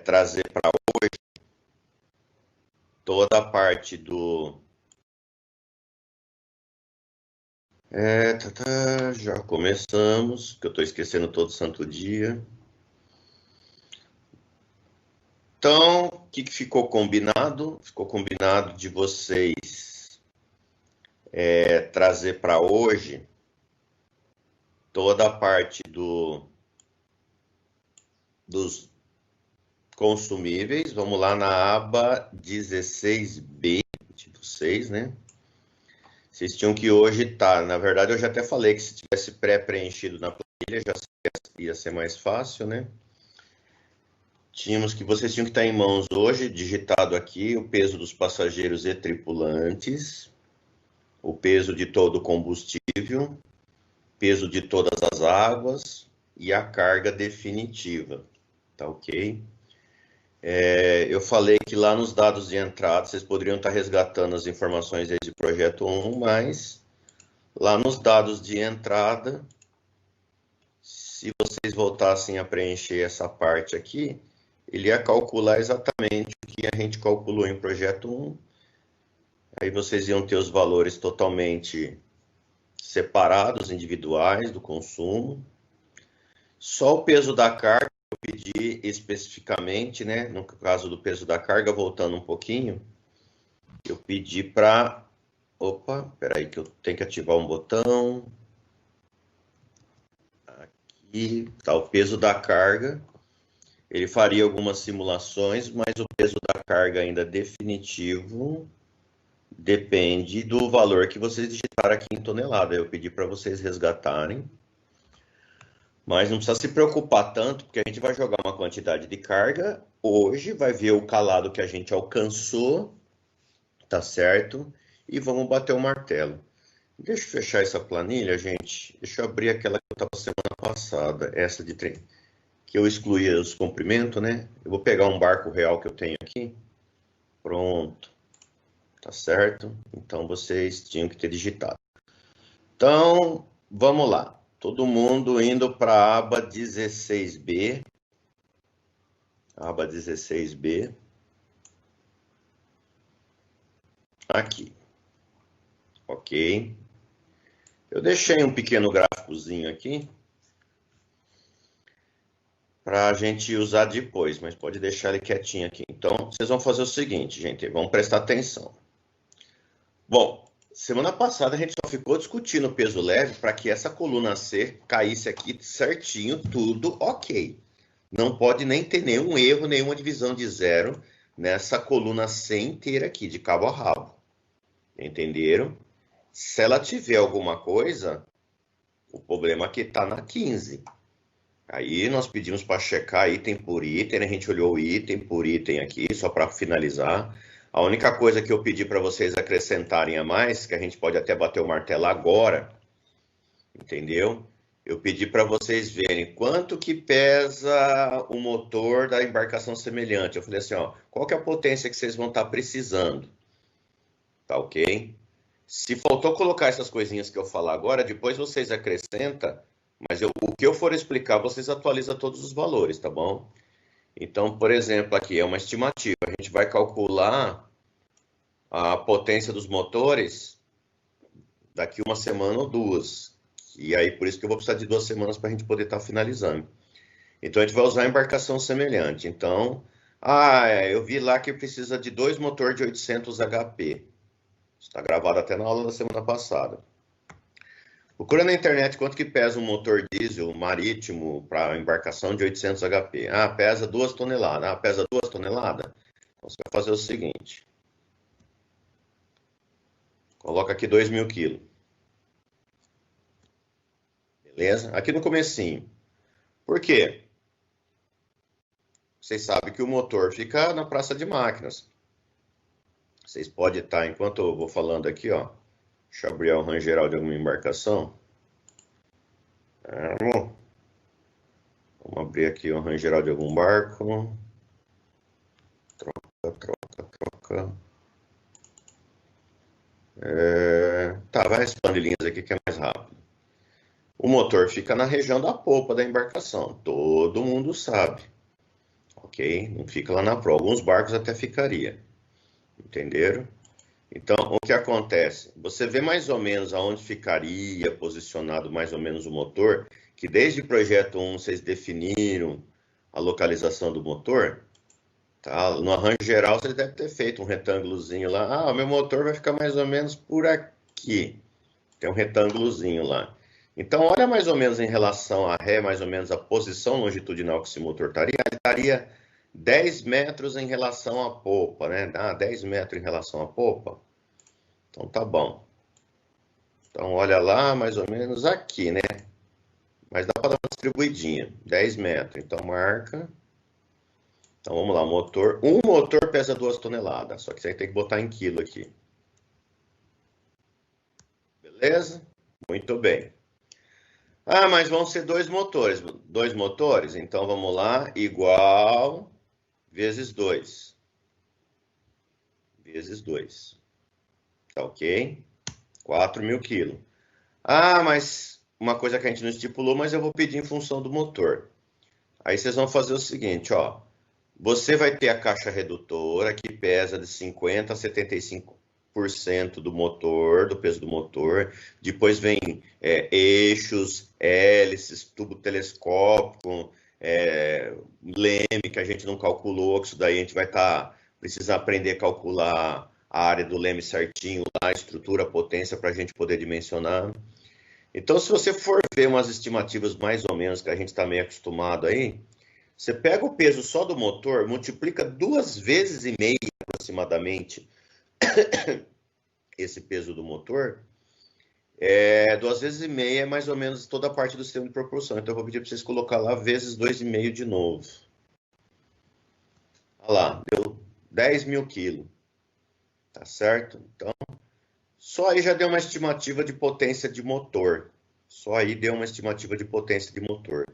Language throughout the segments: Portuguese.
trazer para toda a parte do... já começamos, que eu estou esquecendo todo santo dia. Então, o que ficou combinado? Ficou combinado de vocês trazer para hoje toda a parte dos consumíveis. Vamos lá na aba 16B de vocês, né? Vocês tinham que hoje estar. Na verdade, eu já até falei que se tivesse pré-preenchido na planilha, já ia ser mais fácil, né? Vocês tinham que estar em mãos hoje, digitado aqui, o peso dos passageiros e tripulantes, o peso de todo o combustível, peso de todas as águas e a carga definitiva, tá ok? Eu falei que lá nos dados de entrada vocês poderiam estar resgatando as informações aí de projeto 1, mas lá nos dados de entrada, se vocês voltassem a preencher essa parte aqui, ele ia calcular exatamente o que a gente calculou em projeto 1. Aí vocês iam ter os valores totalmente separados, individuais do consumo. Só o peso da carga eu pedi especificamente, né? No caso do peso da carga, voltando um pouquinho, eu pedi para... Opa, espera aí que eu tenho que ativar um botão. Aqui está o peso da carga. Ele faria algumas simulações, mas o peso da carga ainda definitivo depende do valor que vocês digitaram aqui em tonelada. Eu pedi para vocês resgatarem. Mas não precisa se preocupar tanto, porque a gente vai jogar uma quantidade de carga hoje, vai ver o calado que a gente alcançou, tá certo? E vamos bater o martelo. Deixa eu fechar essa planilha, gente. Deixa eu abrir aquela que eu estava semana passada, essa de trem, que eu excluí os comprimentos, né? Eu vou pegar um barco real que eu tenho aqui. Pronto. Tá certo? Então, vocês tinham que ter digitado. Então, vamos lá. Todo mundo indo para a aba 16B. Aba 16B. Aqui. Ok. Eu deixei um pequeno gráficozinho aqui para a gente usar depois, mas pode deixar ele quietinho aqui. Então, vocês vão fazer o seguinte, gente, vamos prestar atenção. Bom, semana passada a gente só ficou discutindo o peso leve para que essa coluna C caísse aqui certinho, tudo ok. Não pode nem ter nenhum erro, nenhuma divisão de zero nessa coluna C inteira aqui, de cabo a rabo. Entenderam? Se ela tiver alguma coisa, o problema aqui está na 15. Aí nós pedimos para checar item por item, a gente olhou item por item aqui, só para finalizar. A única coisa que eu pedi para vocês acrescentarem a mais, que a gente pode até bater o martelo agora, entendeu? Eu pedi para vocês verem quanto que pesa o motor da embarcação semelhante. Eu falei assim, ó, qual que é a potência que vocês vão estar precisando? Tá ok? Se faltou colocar essas coisinhas que eu falar agora, depois vocês acrescentam, mas o que eu for explicar, vocês atualizam todos os valores, tá bom? Então, por exemplo, aqui é uma estimativa. A gente vai calcular a potência dos motores daqui uma semana ou duas. E aí, por isso que eu vou precisar de 2 semanas para a gente poder estar finalizando. Então, a gente vai usar a embarcação semelhante. Então, eu vi lá que precisa de 2 motores de 800 HP. Está gravado até na aula da semana passada. Procura na internet quanto que pesa um motor diesel marítimo para embarcação de 800 HP. Pesa 2 toneladas. Pesa 2 toneladas? Então, você vai fazer o seguinte. Coloca aqui 2.000 quilos. Beleza? Aqui no comecinho. Por quê? Vocês sabem que o motor fica na praça de máquinas. Vocês podem estar, enquanto eu vou falando aqui, ó. Deixa eu abrir o RAM geral de alguma embarcação. Vamos abrir aqui o RAM geral de algum barco. Troca. Vai expandir linhas aqui que é mais rápido. O motor fica na região da polpa da embarcação. Todo mundo sabe. ok? Não fica lá na proa. Alguns barcos até ficaria, entenderam? Então, o que acontece? Você vê mais ou menos aonde ficaria posicionado mais ou menos o motor, que desde o projeto 1 vocês definiram a localização do motor, tá? No arranjo geral você deve ter feito um retângulozinho lá. Ah, o meu motor vai ficar mais ou menos por aqui. Tem um retângulozinho lá. Então, olha mais ou menos em relação à ré, mais ou menos a posição longitudinal que esse motor estaria. Ele estaria 10 metros em relação à popa, né? 10 metros em relação à popa. Então, tá bom. Então, olha lá, mais ou menos aqui, né? Mas dá para dar uma distribuidinha. 10 metros. Então, marca. Então, vamos lá. Motor. Um motor pesa 2 toneladas. Só que você tem que botar em quilo aqui. Beleza? Muito bem. Ah, mas vão ser 2 motores. 2 motores? Então, vamos lá. Igual vezes 2. Vezes 2. Tá ok? 4.000 quilos. Ah, mas uma coisa que a gente não estipulou, mas eu vou pedir em função do motor. Aí vocês vão fazer o seguinte, ó. Você vai ter a caixa redutora, que pesa de 50% a 75% do motor, do peso do motor. Depois vem eixos, hélices, tubo telescópico, leme, que a gente não calculou, que isso daí a gente vai precisar aprender a calcular a área do leme certinho, a estrutura, a potência, para a gente poder dimensionar. Então, se você for ver umas estimativas mais ou menos, que a gente está meio acostumado aí, você pega o peso só do motor, multiplica 2,5 vezes aproximadamente esse peso do motor, 2,5 vezes é mais ou menos toda a parte do sistema de propulsão. Então, eu vou pedir para vocês colocar lá vezes 2,5 de novo. Olha lá, deu 10.000 quilos. Tá certo? Então, só aí já deu uma estimativa de potência de motor. Só aí deu uma estimativa de potência de motor.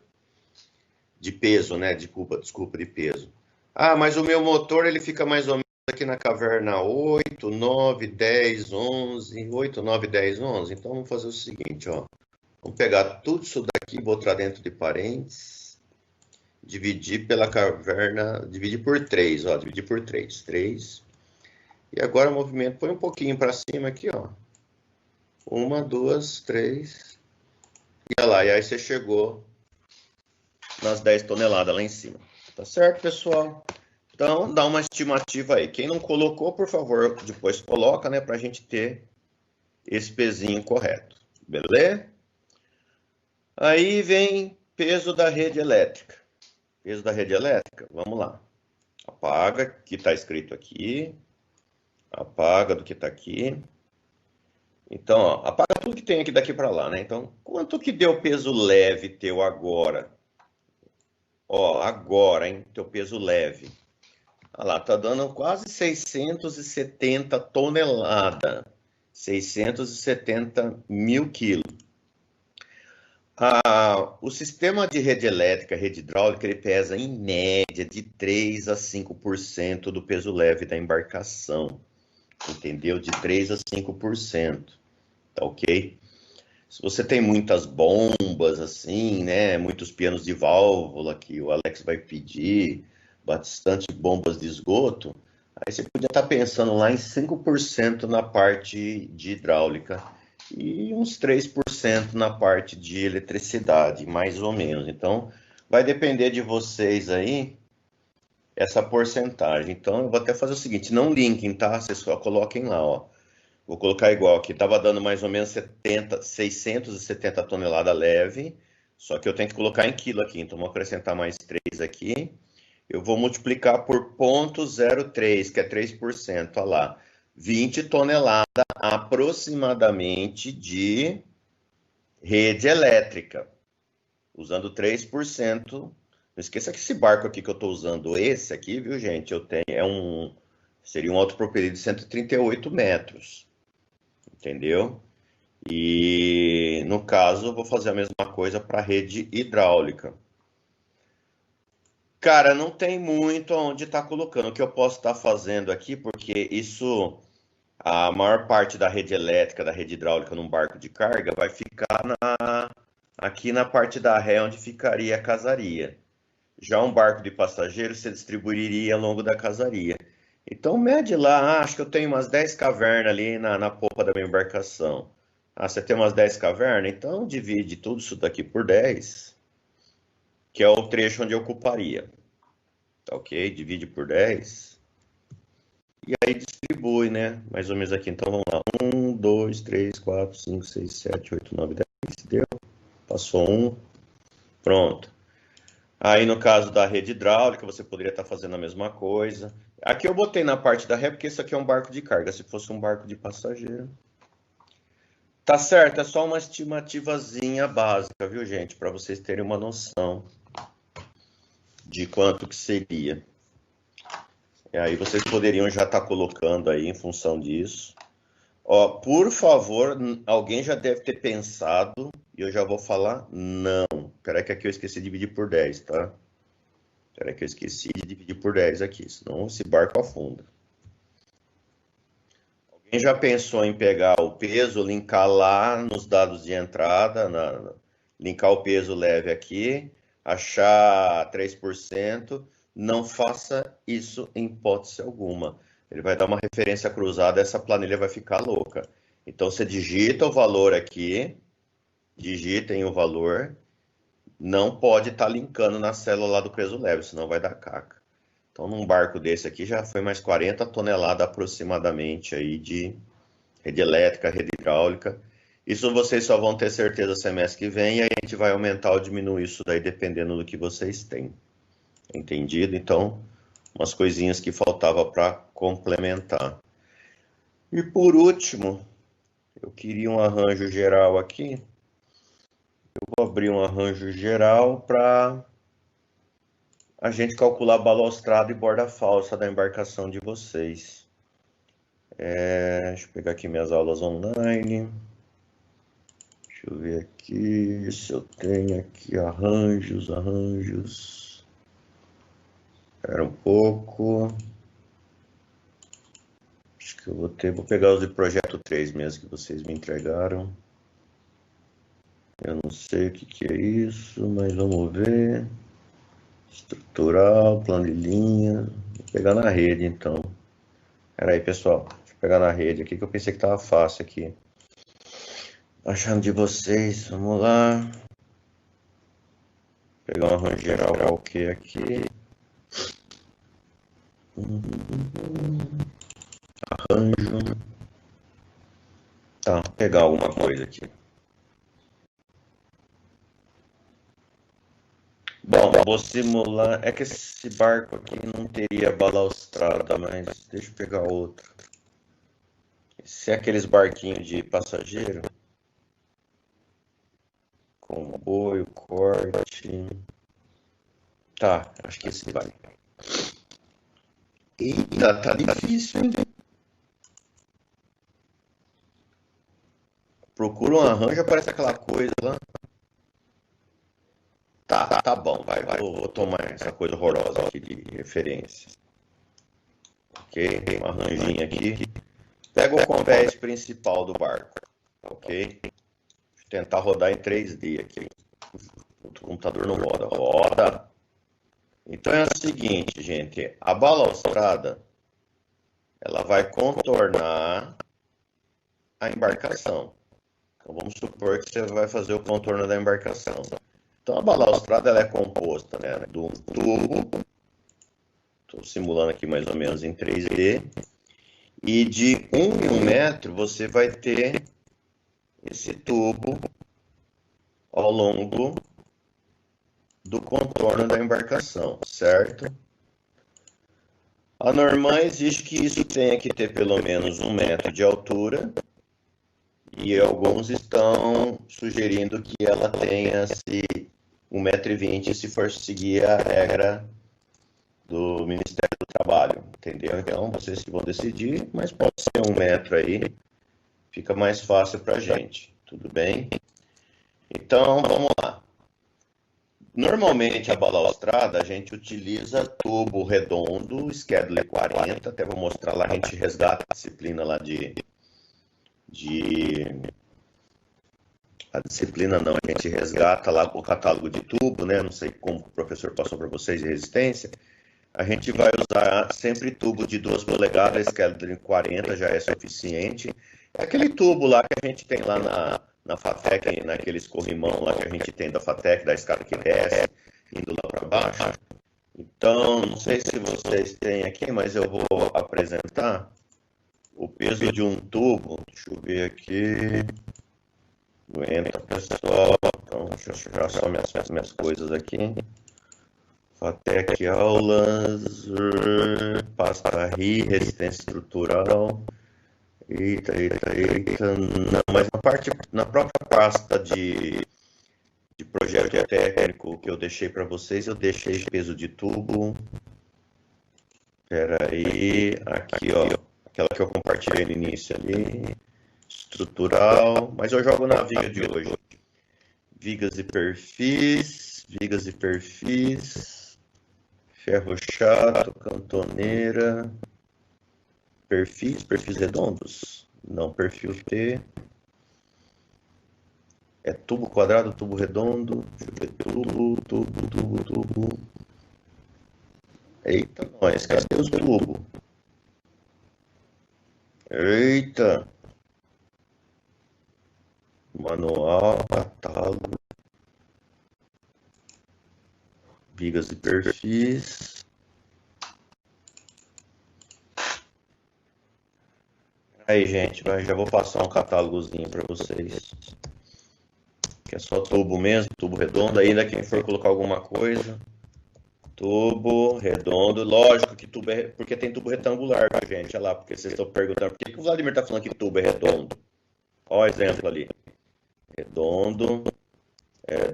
De peso, né? Desculpa, de peso. Ah, mas o meu motor, ele fica mais ou menos aqui na caverna 8, 9, 10, 11. 8, 9, 10, 11. Então, vamos fazer o seguinte, ó. Vamos pegar tudo isso daqui, botar dentro de parênteses. Dividir pela caverna, dividir por 3, ó. Dividir por 3. 3. E agora o movimento, põe um pouquinho para cima aqui, ó. 1, 2, 3. E olha lá, e aí você chegou nas 10 toneladas lá em cima. Tá certo, pessoal? Então, dá uma estimativa aí. Quem não colocou, por favor, depois coloca, né, pra gente ter esse pezinho correto. Beleza? Aí vem peso da rede elétrica. Peso da rede elétrica, vamos lá. Apaga, que tá escrito aqui. Apaga do que está aqui. Então, ó, apaga tudo que tem aqui daqui para lá, né? Então, quanto que deu peso leve teu agora? Ó, agora, hein? Teu peso leve. Olha lá, tá dando quase 670 toneladas. 670.000 quilos. O sistema de rede elétrica, rede hidráulica, ele pesa em média de 3 a 5% do peso leve da embarcação. Entendeu? De 3 a 5%, tá ok? Se você tem muitas bombas, assim, né, muitos pianos de válvula que o Alex vai pedir, bastante bombas de esgoto, aí você podia estar pensando lá em 5% na parte de hidráulica e uns 3% na parte de eletricidade, mais ou menos. Então, vai depender de vocês aí, essa porcentagem. Então, eu vou até fazer o seguinte, não linkem, tá? Vocês só coloquem lá, ó. Vou colocar igual aqui, estava dando mais ou menos 670 toneladas leve, só que eu tenho que colocar em quilo aqui, então vou acrescentar mais 3 aqui. Eu vou multiplicar por 0,03, que é 3%, olha lá. 20 toneladas aproximadamente de rede elétrica, usando 3%. Não esqueça que esse barco aqui que eu estou usando, esse aqui, viu, gente? Eu tenho, seria um autopropelido de 138 metros. Entendeu? E no caso, eu vou fazer a mesma coisa para a rede hidráulica. Cara, não tem muito onde estar colocando. O que eu posso estar fazendo aqui, porque isso, a maior parte da rede elétrica, da rede hidráulica num barco de carga, vai ficar aqui na parte da ré onde ficaria a casaria. Já um barco de passageiro você distribuiria ao longo da casaria. Então mede lá, acho que eu tenho umas 10 cavernas ali na popa da minha embarcação. Ah, você tem umas 10 cavernas? Então divide tudo isso daqui por 10, que é o trecho onde eu ocuparia. Tá ok? Divide por 10. E aí distribui, né? Mais ou menos aqui. Então vamos lá. 1, 2, 3, 4, 5, 6, 7, 8, 9, 10. Deu? Passou um. Pronto. Aí no caso da rede hidráulica, você poderia estar fazendo a mesma coisa. Aqui eu botei na parte da ré, porque isso aqui é um barco de carga. Se fosse um barco de passageiro. Tá certo, é só uma estimativa básica, viu, gente? Para vocês terem uma noção de quanto que seria. E aí vocês poderiam já estar colocando aí em função disso. Ó, por favor, alguém já deve ter pensado, e eu já vou falar não. Peraí que aqui eu esqueci de dividir por 10, tá? Peraí que eu esqueci de dividir por 10 aqui, senão esse barco afunda. Alguém já pensou em pegar o peso, linkar lá nos dados de entrada, linkar o peso leve aqui, achar 3%, não faça isso em hipótese alguma. Ele vai dar uma referência cruzada, essa planilha vai ficar louca. Então você digita o valor aqui, digitem o valor, não pode estar linkando na célula lá do peso leve, senão vai dar caca. Então num barco desse aqui já foi mais 40 toneladas aproximadamente aí de rede elétrica, rede hidráulica. Isso vocês só vão ter certeza semestre que vem, e aí a gente vai aumentar ou diminuir isso daí dependendo do que vocês têm. Entendido? Então, umas coisinhas que faltava para complementar. E por último, eu queria um arranjo geral aqui. Eu vou abrir um arranjo geral para a gente calcular a balaustrada e borda falsa da embarcação de vocês. Deixa eu pegar aqui minhas aulas online. Deixa eu ver aqui se eu tenho aqui arranjos. Espera um pouco. Acho que eu vou pegar os de projeto 3 mesmo que vocês me entregaram. Eu não sei o que é isso, mas vamos ver. Estrutural, planilhinha. Vou pegar na rede então. Espera aí, pessoal. Deixa eu pegar na rede aqui que eu pensei que estava fácil aqui. Achando de vocês, vamos lá. Pegar um arranjo geral qualquer aqui. Arranjo. Tá, vou pegar alguma coisa aqui. Bom, vou simular. É que esse barco aqui não teria balaustrada, mas deixa eu pegar outro. Esse é aqueles barquinhos de passageiro. Comboio, corte. Tá, acho que esse vai. Eita, tá difícil, hein? Procura um arranjo, aparece aquela coisa lá. Tá bom, vai. Vou tomar essa coisa horrorosa aqui de referência. Ok, tem um arranjinho aqui. Pega o convés principal do barco. Ok? Vou tentar rodar em 3D aqui. O computador não roda. Roda. Então é o seguinte, gente. A balaustrada, ela vai contornar a embarcação. Então vamos supor que você vai fazer o contorno da embarcação. Então a balaustrada ela é composta, né, de um tubo, estou simulando aqui mais ou menos em 3D, e de 1 em 1 metro você vai ter esse tubo ao longo do contorno da embarcação, certo? A norma exige que isso tenha que ter pelo menos 1 metro de altura, e alguns estão sugerindo que ela tenha 1,20 m se for seguir a regra do Ministério do Trabalho, entendeu? Então vocês que vão decidir, mas pode ser 1 metro aí, fica mais fácil para a gente, tudo bem? Então vamos lá. Normalmente a balaustrada a gente utiliza tubo redondo, Schedule 40, até vou mostrar lá, a gente resgata a disciplina lá de A disciplina não, a gente resgata lá o catálogo de tubo, né? Não sei como o professor passou para vocês de resistência. A gente vai usar sempre tubo de 2 polegadas, Skedler 40 já é suficiente. É aquele tubo lá que a gente tem lá na FATEC, naqueles corrimão lá que a gente tem da FATEC, da escada que desce, indo lá para baixo. Então, não sei se vocês têm aqui, mas eu vou apresentar o peso de um tubo. Deixa eu ver aqui. Entra, pessoal. Então, deixa eu achar só minhas coisas aqui. FATEC aulas, pasta RI, resistência estrutural. Eita. Não, mas na própria pasta de projeto técnico que eu deixei para vocês, eu deixei peso de tubo. Espera aí, aqui ó, aquela que eu compartilhei no início ali. Estrutural, mas eu jogo na viga de hoje. Vigas e perfis, ferro chato, cantoneira, perfis redondos, não, perfil T, é tubo quadrado, tubo redondo, deixa eu ver, tubo, eita, nós, cadê os tubos? Eita, manual, catálogo, vigas e perfis. Aí, gente, já vou passar um catálogozinho para vocês. Que é só tubo mesmo, tubo redondo. Ainda quem for colocar alguma coisa. Tubo redondo. Lógico que tubo é... Porque tem tubo retangular, gente. Olha lá, porque vocês estão perguntando. Por que o Vladimir está falando que tubo é redondo? Olha o exemplo ali. Redondo.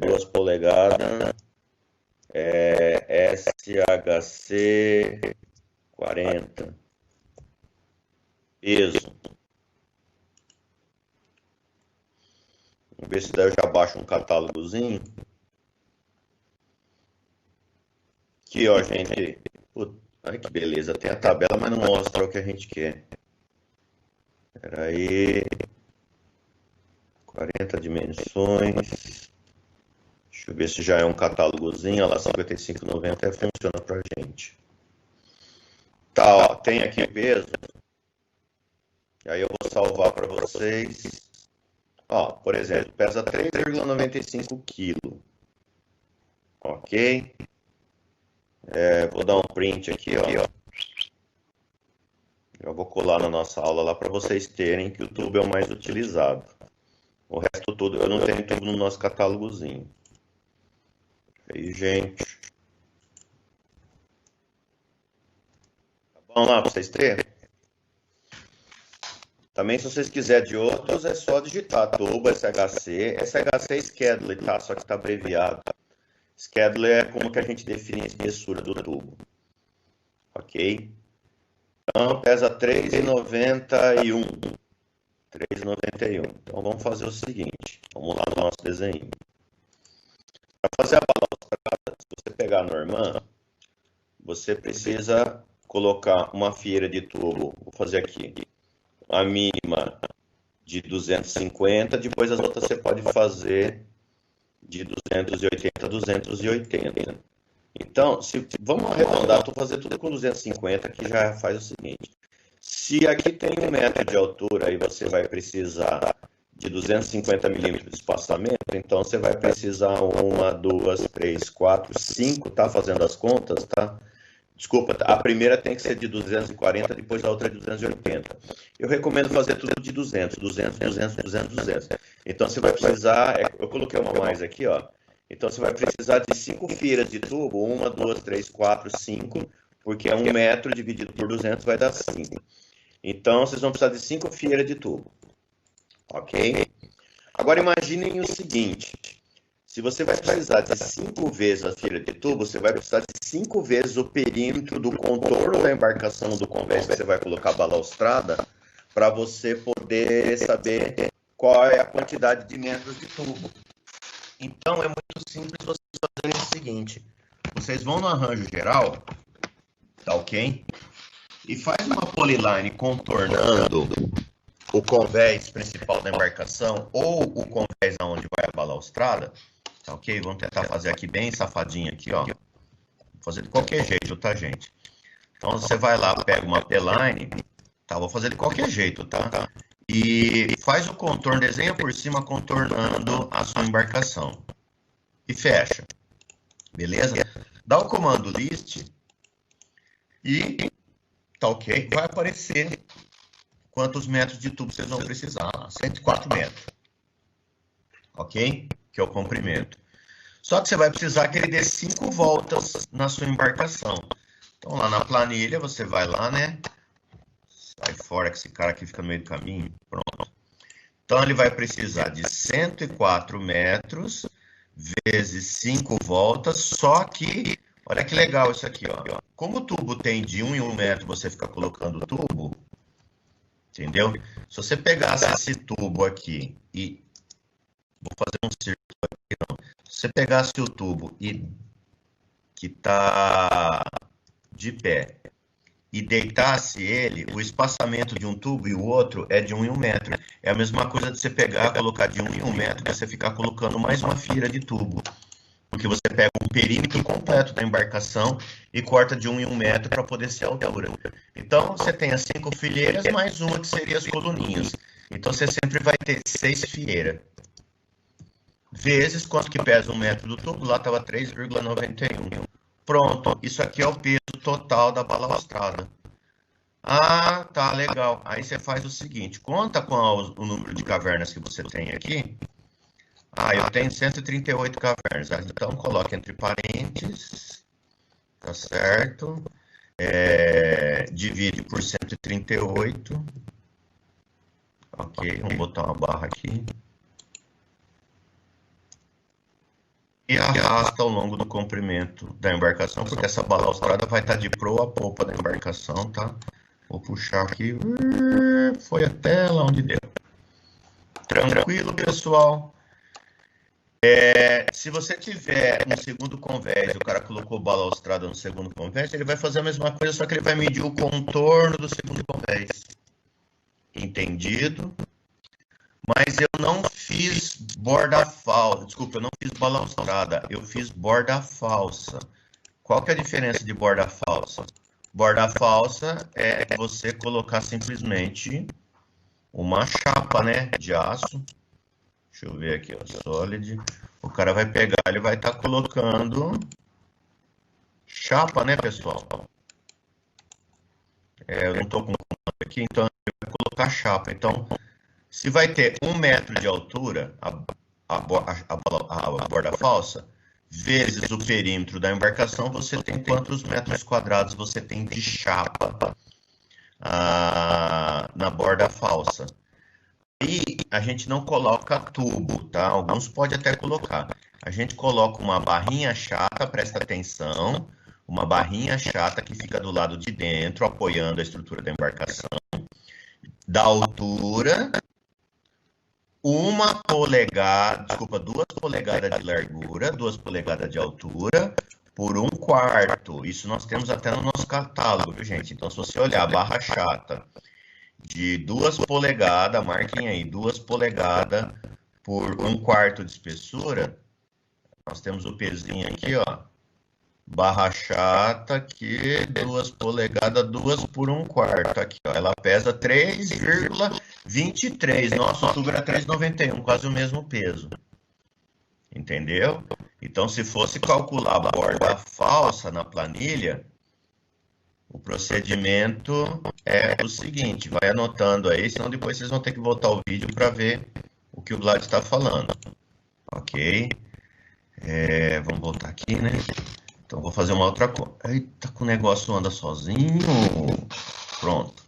2 polegadas. SHC 40. Peso. Vamos ver se daí eu já baixo um catálogozinho. Aqui, ó, gente. Puta, ai, que beleza. Tem a tabela, mas não mostra o que a gente quer. Espera aí. 40 dimensões. Deixa eu ver se já é um catálogozinho. Olha lá, 55,90 funciona pra gente. Tá, ó, tem aqui o peso. E aí eu vou salvar para vocês. Ó, por exemplo, pesa 3,95 kg. Ok? Vou dar um print aqui, ó. Eu vou colar na nossa aula lá para vocês terem que o tubo é o mais utilizado. O resto tudo, eu não tenho tubo no nosso catálogozinho. Aí, gente. Tá bom lá para vocês terem? Também, se vocês quiserem de outros, é só digitar tubo, SHC. SHC é Skedler, tá? Só que está abreviado. Skedler é como que a gente define a espessura do tubo. Ok? Então, pesa 3,91. 3,91. Então, vamos fazer o seguinte. Vamos lá no nosso desenho. Para fazer a balaustrada, se você pegar a Norman, você precisa colocar uma fileira de tubo. Vou fazer aqui. A mínima de 250, depois as outras você pode fazer de 280 a 280. Então, vamos arredondar, estou fazendo tudo com 250, que já faz o seguinte. Se aqui tem 1 metro de altura e você vai precisar de 250 milímetros de espaçamento, então você vai precisar 1, 2, 3, 4, 5, tá fazendo as contas, tá? Desculpa, a primeira tem que ser de 240, depois a outra de 280. Eu recomendo fazer tudo de 200. Então você vai precisar, eu coloquei uma mais aqui, ó. Então você vai precisar de 5 fileiras de tubo, 1, 2, 3, 4, 5, porque é 1 metro dividido por 200 vai dar 5. Então vocês vão precisar de 5 fileiras de tubo, ok? Agora imaginem o seguinte. Se você vai precisar de 5 vezes a fileira de tubo, você vai precisar de 5 vezes o perímetro do contorno da embarcação do convés que você vai colocar a balaustrada, para você poder saber qual é a quantidade de metros de tubo. Então é muito simples vocês fazerem o seguinte. Vocês vão no arranjo geral, tá ok? E faz uma polyline contornando o convés principal da embarcação ou o convés aonde vai a balaustrada, tá ok? Vamos tentar fazer aqui bem safadinho aqui, ó. Vou fazer de qualquer jeito, tá, gente? Então você vai lá, pega uma P-line, tá? Vou fazer de qualquer jeito, tá? E faz o contorno, desenha por cima contornando a sua embarcação. E fecha. Beleza? Dá o comando list e tá ok? Vai aparecer quantos metros de tubo vocês vão precisar. 104 metros. Ok? Que é o comprimento. Só que você vai precisar que ele dê 5 voltas na sua embarcação. Então lá na planilha você vai lá, né? Sai fora que esse cara aqui fica no meio do caminho. Pronto. Então ele vai precisar de 104 metros vezes 5 voltas, só que, olha que legal isso aqui, ó. Como o tubo tem de 1 em 1 metro, você fica colocando o tubo, entendeu? Se você pegasse esse tubo aqui e... Vou fazer um círculo aqui, não. Se você pegasse o tubo e que está de pé e deitasse ele, o espaçamento de um tubo e o outro é de 1 em 1 metro. É a mesma coisa de você pegar, colocar de 1 em 1 metro, você ficar colocando mais uma fileira de tubo. Porque você pega um perímetro completo da embarcação e corta de 1 em 1 metro para poder ser a altura. Então, você tem as 5 fileiras, mais uma que seria as coluninhas. Então, você sempre vai ter 6 fileiras. Vezes quanto que pesa 1 metro do tubo, lá estava 3,91. Pronto, isso aqui é o peso total da balaustrada. Ah, tá, legal. Aí você faz o seguinte, conta com o número de cavernas que você tem aqui. Ah, eu tenho 138 cavernas. Então, coloque entre parênteses, tá certo? Divide por 138. Ok, vamos botar uma barra aqui. E arrasta ao longo do comprimento da embarcação, porque essa balaustrada vai estar de proa a popa da embarcação, tá? Vou puxar aqui, foi até lá onde deu. Tranquilo, pessoal? Se você tiver um segundo convés, o cara colocou balaustrada no segundo convés, ele vai fazer a mesma coisa, só que ele vai medir o contorno do segundo convés. Entendido? Mas eu não fiz borda falsa, desculpa, eu não fiz balaustrada, eu fiz borda falsa. Qual que é a diferença de borda falsa? Borda falsa é você colocar simplesmente uma chapa, né, de aço. Deixa eu ver aqui, ó, solid. O cara vai pegar, ele vai estar colocando chapa, né, pessoal? Eu não estou com comando aqui, então ele vai colocar chapa. Então, se vai ter 1 metro de altura, a borda falsa, vezes o perímetro da embarcação, você tem quantos metros quadrados você tem de chapa na borda falsa. E a gente não coloca tubo, tá? Alguns podem até colocar. A gente coloca uma barrinha chata, presta atenção, uma barrinha chata que fica do lado de dentro, apoiando a estrutura da embarcação, da altura, 2 polegadas de largura, 2 polegadas de altura, por 1/4. Isso nós temos até no nosso catálogo, viu, gente? Então, se você olhar a barra chata de 2 polegadas, marquem aí, 2 polegadas por 1/4 de espessura, nós temos o pezinho aqui, ó, barra chata aqui, 2 polegadas, 2 por 1/4, aqui, ó, ela pesa 3,23, nosso tubo era 3,91, quase o mesmo peso, entendeu? Então, se fosse calcular a borda falsa na planilha, o procedimento é o seguinte, vai anotando aí, senão depois vocês vão ter que voltar o vídeo para ver o que o Vlad está falando, ok? Vamos voltar aqui, né? Então, vou fazer uma outra coisa. Eita, que o negócio anda sozinho. Pronto.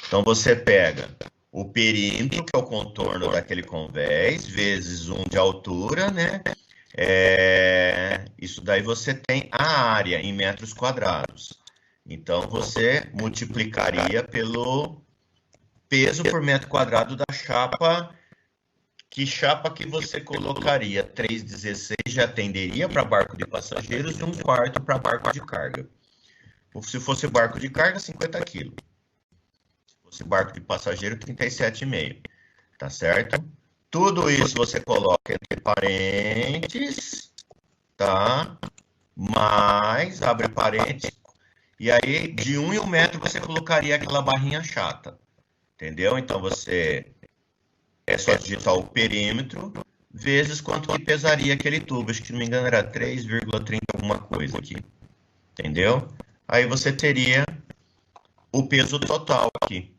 Então, você pega o perímetro, que é o contorno daquele convés, vezes 1 de altura, né? Isso daí você tem a área em metros quadrados. Então, você multiplicaria pelo peso por metro quadrado da chapa. Que chapa que você colocaria? 3,16 já atenderia para barco de passageiros e 1/4 para barco de carga. Ou se fosse barco de carga, 50 quilos. Se fosse barco de passageiro, 37,5, tá certo? Tudo isso você coloca entre parênteses, tá? Mais, abre parênteses, e aí de 1 metro você colocaria aquela barrinha chata, entendeu? Então você é só digitar o perímetro vezes quanto que pesaria aquele tubo, acho que, se não me engano, era 3,30 alguma coisa aqui, entendeu? Aí você teria o peso total aqui,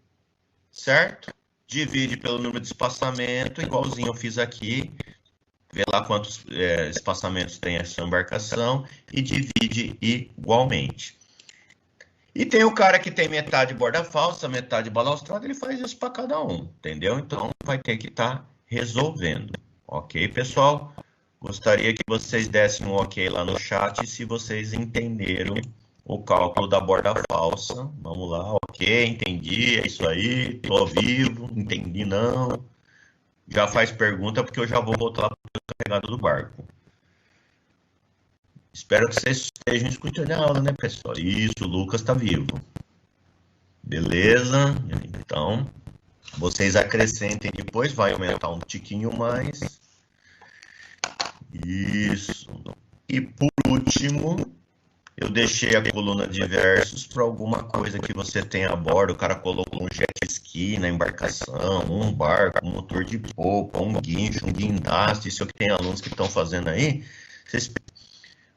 certo? Divide pelo número de espaçamento, igualzinho eu fiz aqui, vê lá quantos espaçamentos tem essa embarcação e divide igualmente. E tem o cara que tem metade borda falsa, metade balaustrada, ele faz isso para cada um, entendeu? Então vai ter que estar resolvendo. Ok, pessoal? Gostaria que vocês dessem um ok lá no chat se vocês entenderam o cálculo da borda falsa. Vamos lá, ok, entendi, é isso aí, tô vivo, entendi não. Já faz pergunta porque eu já vou voltar para o carregado do barco. Espero que vocês estejam escutando a aula, né, pessoal? Isso, o Lucas está vivo. Beleza? Então, vocês acrescentem depois, vai aumentar um tiquinho mais. Isso. E por último, eu deixei a coluna de versos para alguma coisa que você tem a bordo. O cara colocou um jet ski na embarcação, um barco, um motor de polpa, um guincho, um guindaste. Isso é o que tem alunos que estão fazendo aí.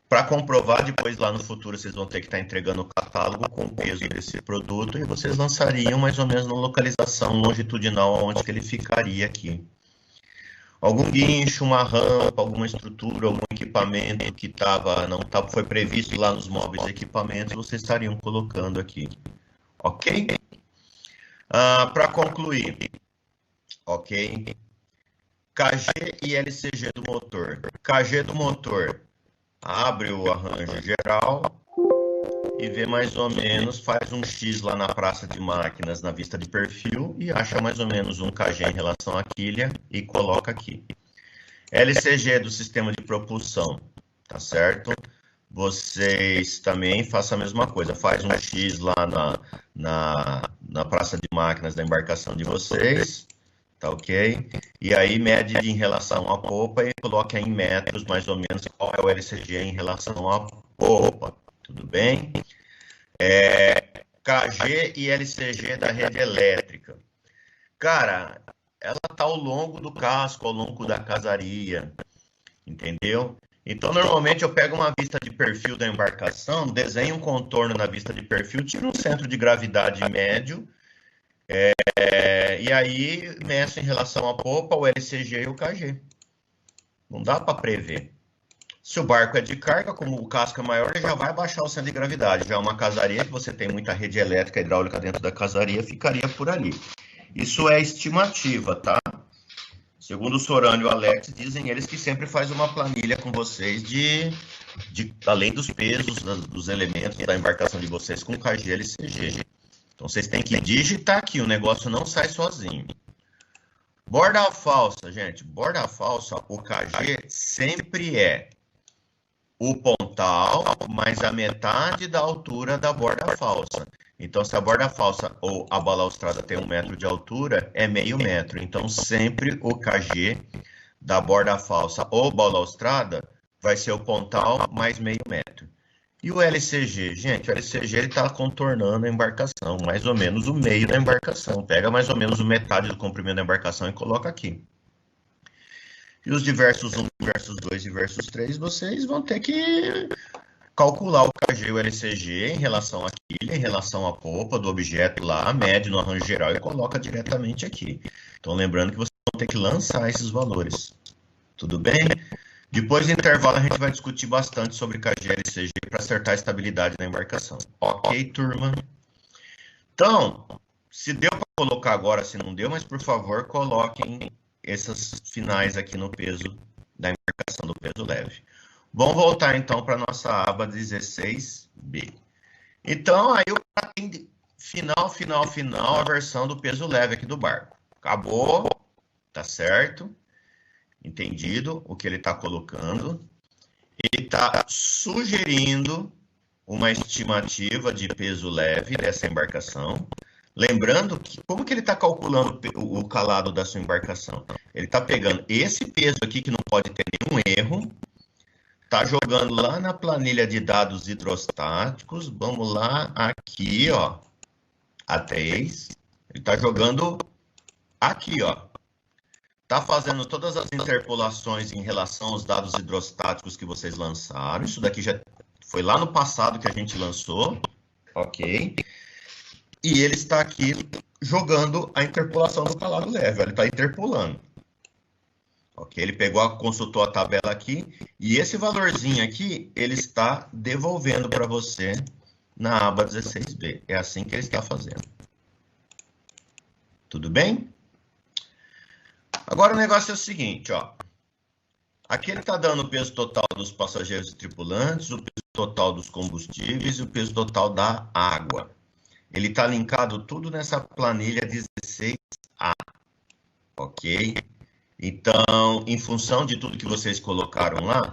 Para comprovar, depois lá no futuro vocês vão ter que estar entregando o catálogo com o peso desse produto e vocês lançariam mais ou menos na localização longitudinal onde que ele ficaria aqui. Algum guincho, uma rampa, alguma estrutura, algum equipamento que não foi previsto lá nos móveis de equipamentos, vocês estariam colocando aqui. Ok? Para concluir, ok? KG e LCG do motor. KG do motor, abre o arranjo geral e vê mais ou menos, faz um X lá na praça de máquinas, na vista de perfil, e acha mais ou menos um KG em relação à quilha e coloca aqui. LCG do sistema de propulsão, tá certo? Vocês também façam a mesma coisa, faz um X lá na praça de máquinas da embarcação de vocês, tá ok? E aí mede em relação à popa e coloca em metros mais ou menos qual é o LCG em relação à popa, tudo bem? KG e LCG da rede elétrica. Cara, ela está ao longo do casco, ao longo da casaria, entendeu? Então, normalmente eu pego uma vista de perfil da embarcação, desenho um contorno na vista de perfil, tiro um centro de gravidade médio, e aí meço em relação à popa, o LCG e o KG. Não dá para prever. Se o barco é de carga, como o casco é maior, ele já vai baixar o centro de gravidade. Já é uma casaria, que você tem muita rede elétrica e hidráulica dentro da casaria, ficaria por ali. Isso é estimativa, tá? Segundo o Sorano e o Alex, dizem eles que sempre faz uma planilha com vocês além dos pesos, dos elementos da embarcação de vocês com KG e LCG. Então, vocês têm que digitar aqui, o negócio não sai sozinho. Borda falsa, gente. Borda falsa, o KG sempre é o pontal mais a metade da altura da borda falsa. Então, se a borda falsa ou a balaustrada tem 1 metro de altura, é meio metro. Então, sempre o KG da borda falsa ou balaustrada vai ser o pontal mais meio metro. E o LCG? Gente, o LCG está contornando a embarcação, mais ou menos o meio da embarcação. Pega mais ou menos metade do comprimento da embarcação e coloca aqui. E os diversos 1, diversos 2 e diversos 3, vocês vão ter que calcular o KG e o LCG em relação à quilha, em relação à popa do objeto lá, mede no arranjo geral e coloca diretamente aqui. Então, lembrando que vocês vão ter que lançar esses valores. Tudo bem? Depois do intervalo, a gente vai discutir bastante sobre KG e LCG para acertar a estabilidade da embarcação. Ok, turma? Então, se deu para colocar agora, se não deu, mas por favor, coloquem essas finais aqui no peso da embarcação do peso leve. Vamos voltar então para a nossa aba 16B. Então, aí o cara tem final, a versão do peso leve aqui do barco. Acabou, tá certo? Entendido o que ele está colocando. Ele está sugerindo uma estimativa de peso leve dessa embarcação. Lembrando que como que ele está calculando o calado da sua embarcação? Ele está pegando esse peso aqui, que não pode ter nenhum erro, está jogando lá na planilha de dados hidrostáticos, vamos lá, aqui, ó, A3, ele está jogando aqui, ó. Está fazendo todas as interpolações em relação aos dados hidrostáticos que vocês lançaram. Isso daqui já foi lá no passado que a gente lançou, ok? E ele está aqui jogando a interpolação do calado leve. Ele está interpolando. Ok? Ele pegou, consultou a tabela aqui. E esse valorzinho aqui, ele está devolvendo para você na aba 16B. É assim que ele está fazendo. Tudo bem? Agora o negócio é o seguinte, ó. Aqui ele está dando o peso total dos passageiros e tripulantes, o peso total dos combustíveis e o peso total da água. Ele está linkado tudo nessa planilha 16A, ok? Então, em função de tudo que vocês colocaram lá,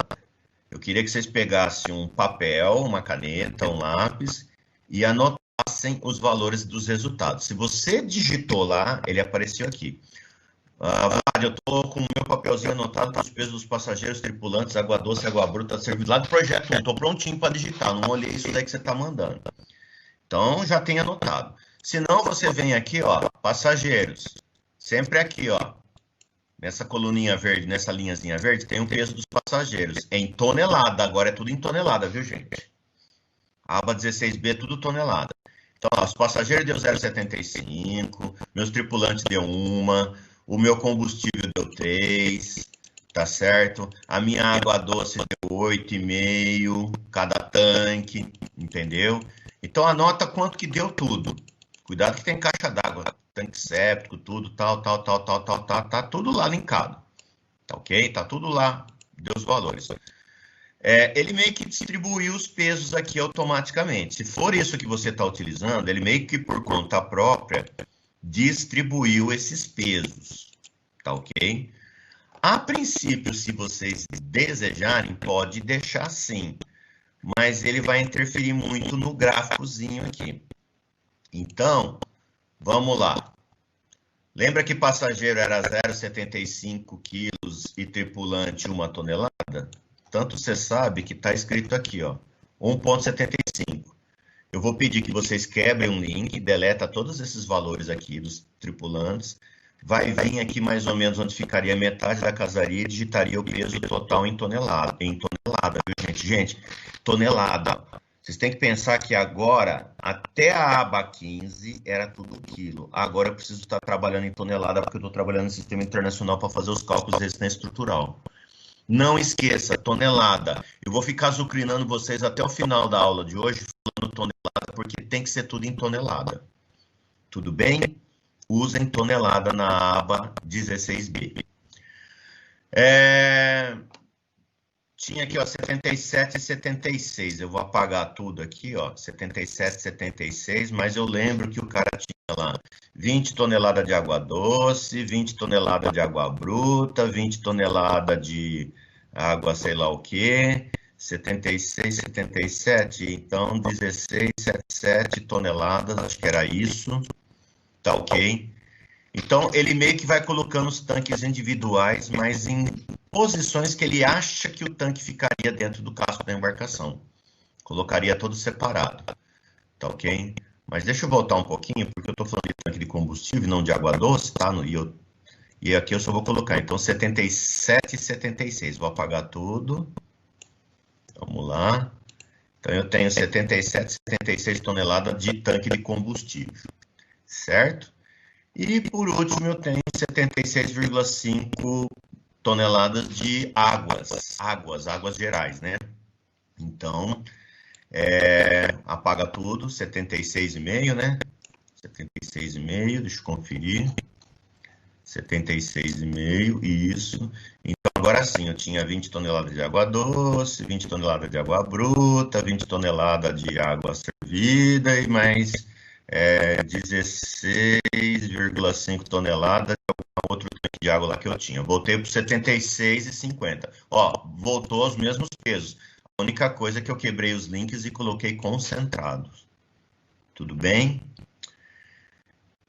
eu queria que vocês pegassem um papel, uma caneta, um lápis e anotassem os valores dos resultados. Se você digitou lá, ele apareceu aqui. Vlad, eu estou com o meu papelzinho anotado dos pesos dos passageiros, tripulantes, água doce, água bruta, servido lá do projeto 1. Estou prontinho para digitar, não olhei isso daí que você está mandando. Então, já tem anotado. Se não, você vem aqui, ó, passageiros. Sempre aqui, ó, nessa coluninha verde, nessa linhazinha verde, tem o peso dos passageiros. É em tonelada, agora é tudo em tonelada, viu, gente? A aba 16B, tudo tonelada. Então, ó, os passageiros deu 0,75, meus tripulantes deu 1, o meu combustível deu 3, tá certo? A minha água doce deu 8,5 cada tanque, entendeu? Então, anota quanto que deu tudo. Cuidado que tem caixa d'água, tanque séptico, tudo, tal, tá tudo lá linkado. Tá ok? Tá tudo lá, deu os valores. Ele meio que distribuiu os pesos aqui automaticamente. Se for isso que você está utilizando, ele meio que por conta própria distribuiu esses pesos. Tá ok? A princípio, se vocês desejarem, pode deixar assim. Mas ele vai interferir muito no gráficozinho aqui. Então, vamos lá. Lembra que passageiro era 0,75 quilos e tripulante 1 tonelada? Tanto você sabe que está escrito aqui, ó, 1,75. Eu vou pedir que vocês quebrem um link, deleta todos esses valores aqui dos tripulantes, vai vir aqui mais ou menos onde ficaria metade da casaria e digitaria o peso total em tonelada, viu, gente? Gente, tonelada. Vocês têm que pensar que agora, até a aba 15, era tudo quilo. Agora eu preciso estar trabalhando em tonelada, porque eu estou trabalhando no sistema internacional para fazer os cálculos de resistência estrutural. Não esqueça, tonelada. Eu vou ficar azucrinando vocês até o final da aula de hoje, falando tonelada, porque tem que ser tudo em tonelada. Tudo bem? Usem tonelada na aba 16B. Tinha aqui, ó, 77 e 76. Eu vou apagar tudo aqui, ó, 77 e 76, mas eu lembro que o cara tinha lá 20 toneladas de água doce, 20 toneladas de água bruta, 20 toneladas de água sei lá o quê, 76, 77, então 16, 77 toneladas, acho que era isso, tá ok? Então, ele meio que vai colocando os tanques individuais, mas em posições que ele acha que o tanque ficaria dentro do casco da embarcação. Colocaria todo separado, tá ok? Mas deixa eu voltar um pouquinho, porque eu estou falando de tanque de combustível, não de água doce, tá? E aqui eu só vou colocar, então, 77 e 76. Vou apagar tudo. Vamos lá. Então, eu tenho 77 e 76 toneladas de tanque de combustível, certo? E, por último, eu tenho 76,5 toneladas de águas gerais, né? Então, apaga tudo, 76,5, né? 76,5, deixa eu conferir. 76,5, isso. Então, agora sim, eu tinha 20 toneladas de água doce, 20 toneladas de água bruta, 20 toneladas de água servida e mais 16,5 toneladas de outro tanque de água lá que eu tinha. Voltei para 76,50. Ó, voltou aos mesmos pesos. A única coisa é que eu quebrei os links e coloquei concentrados. Tudo bem?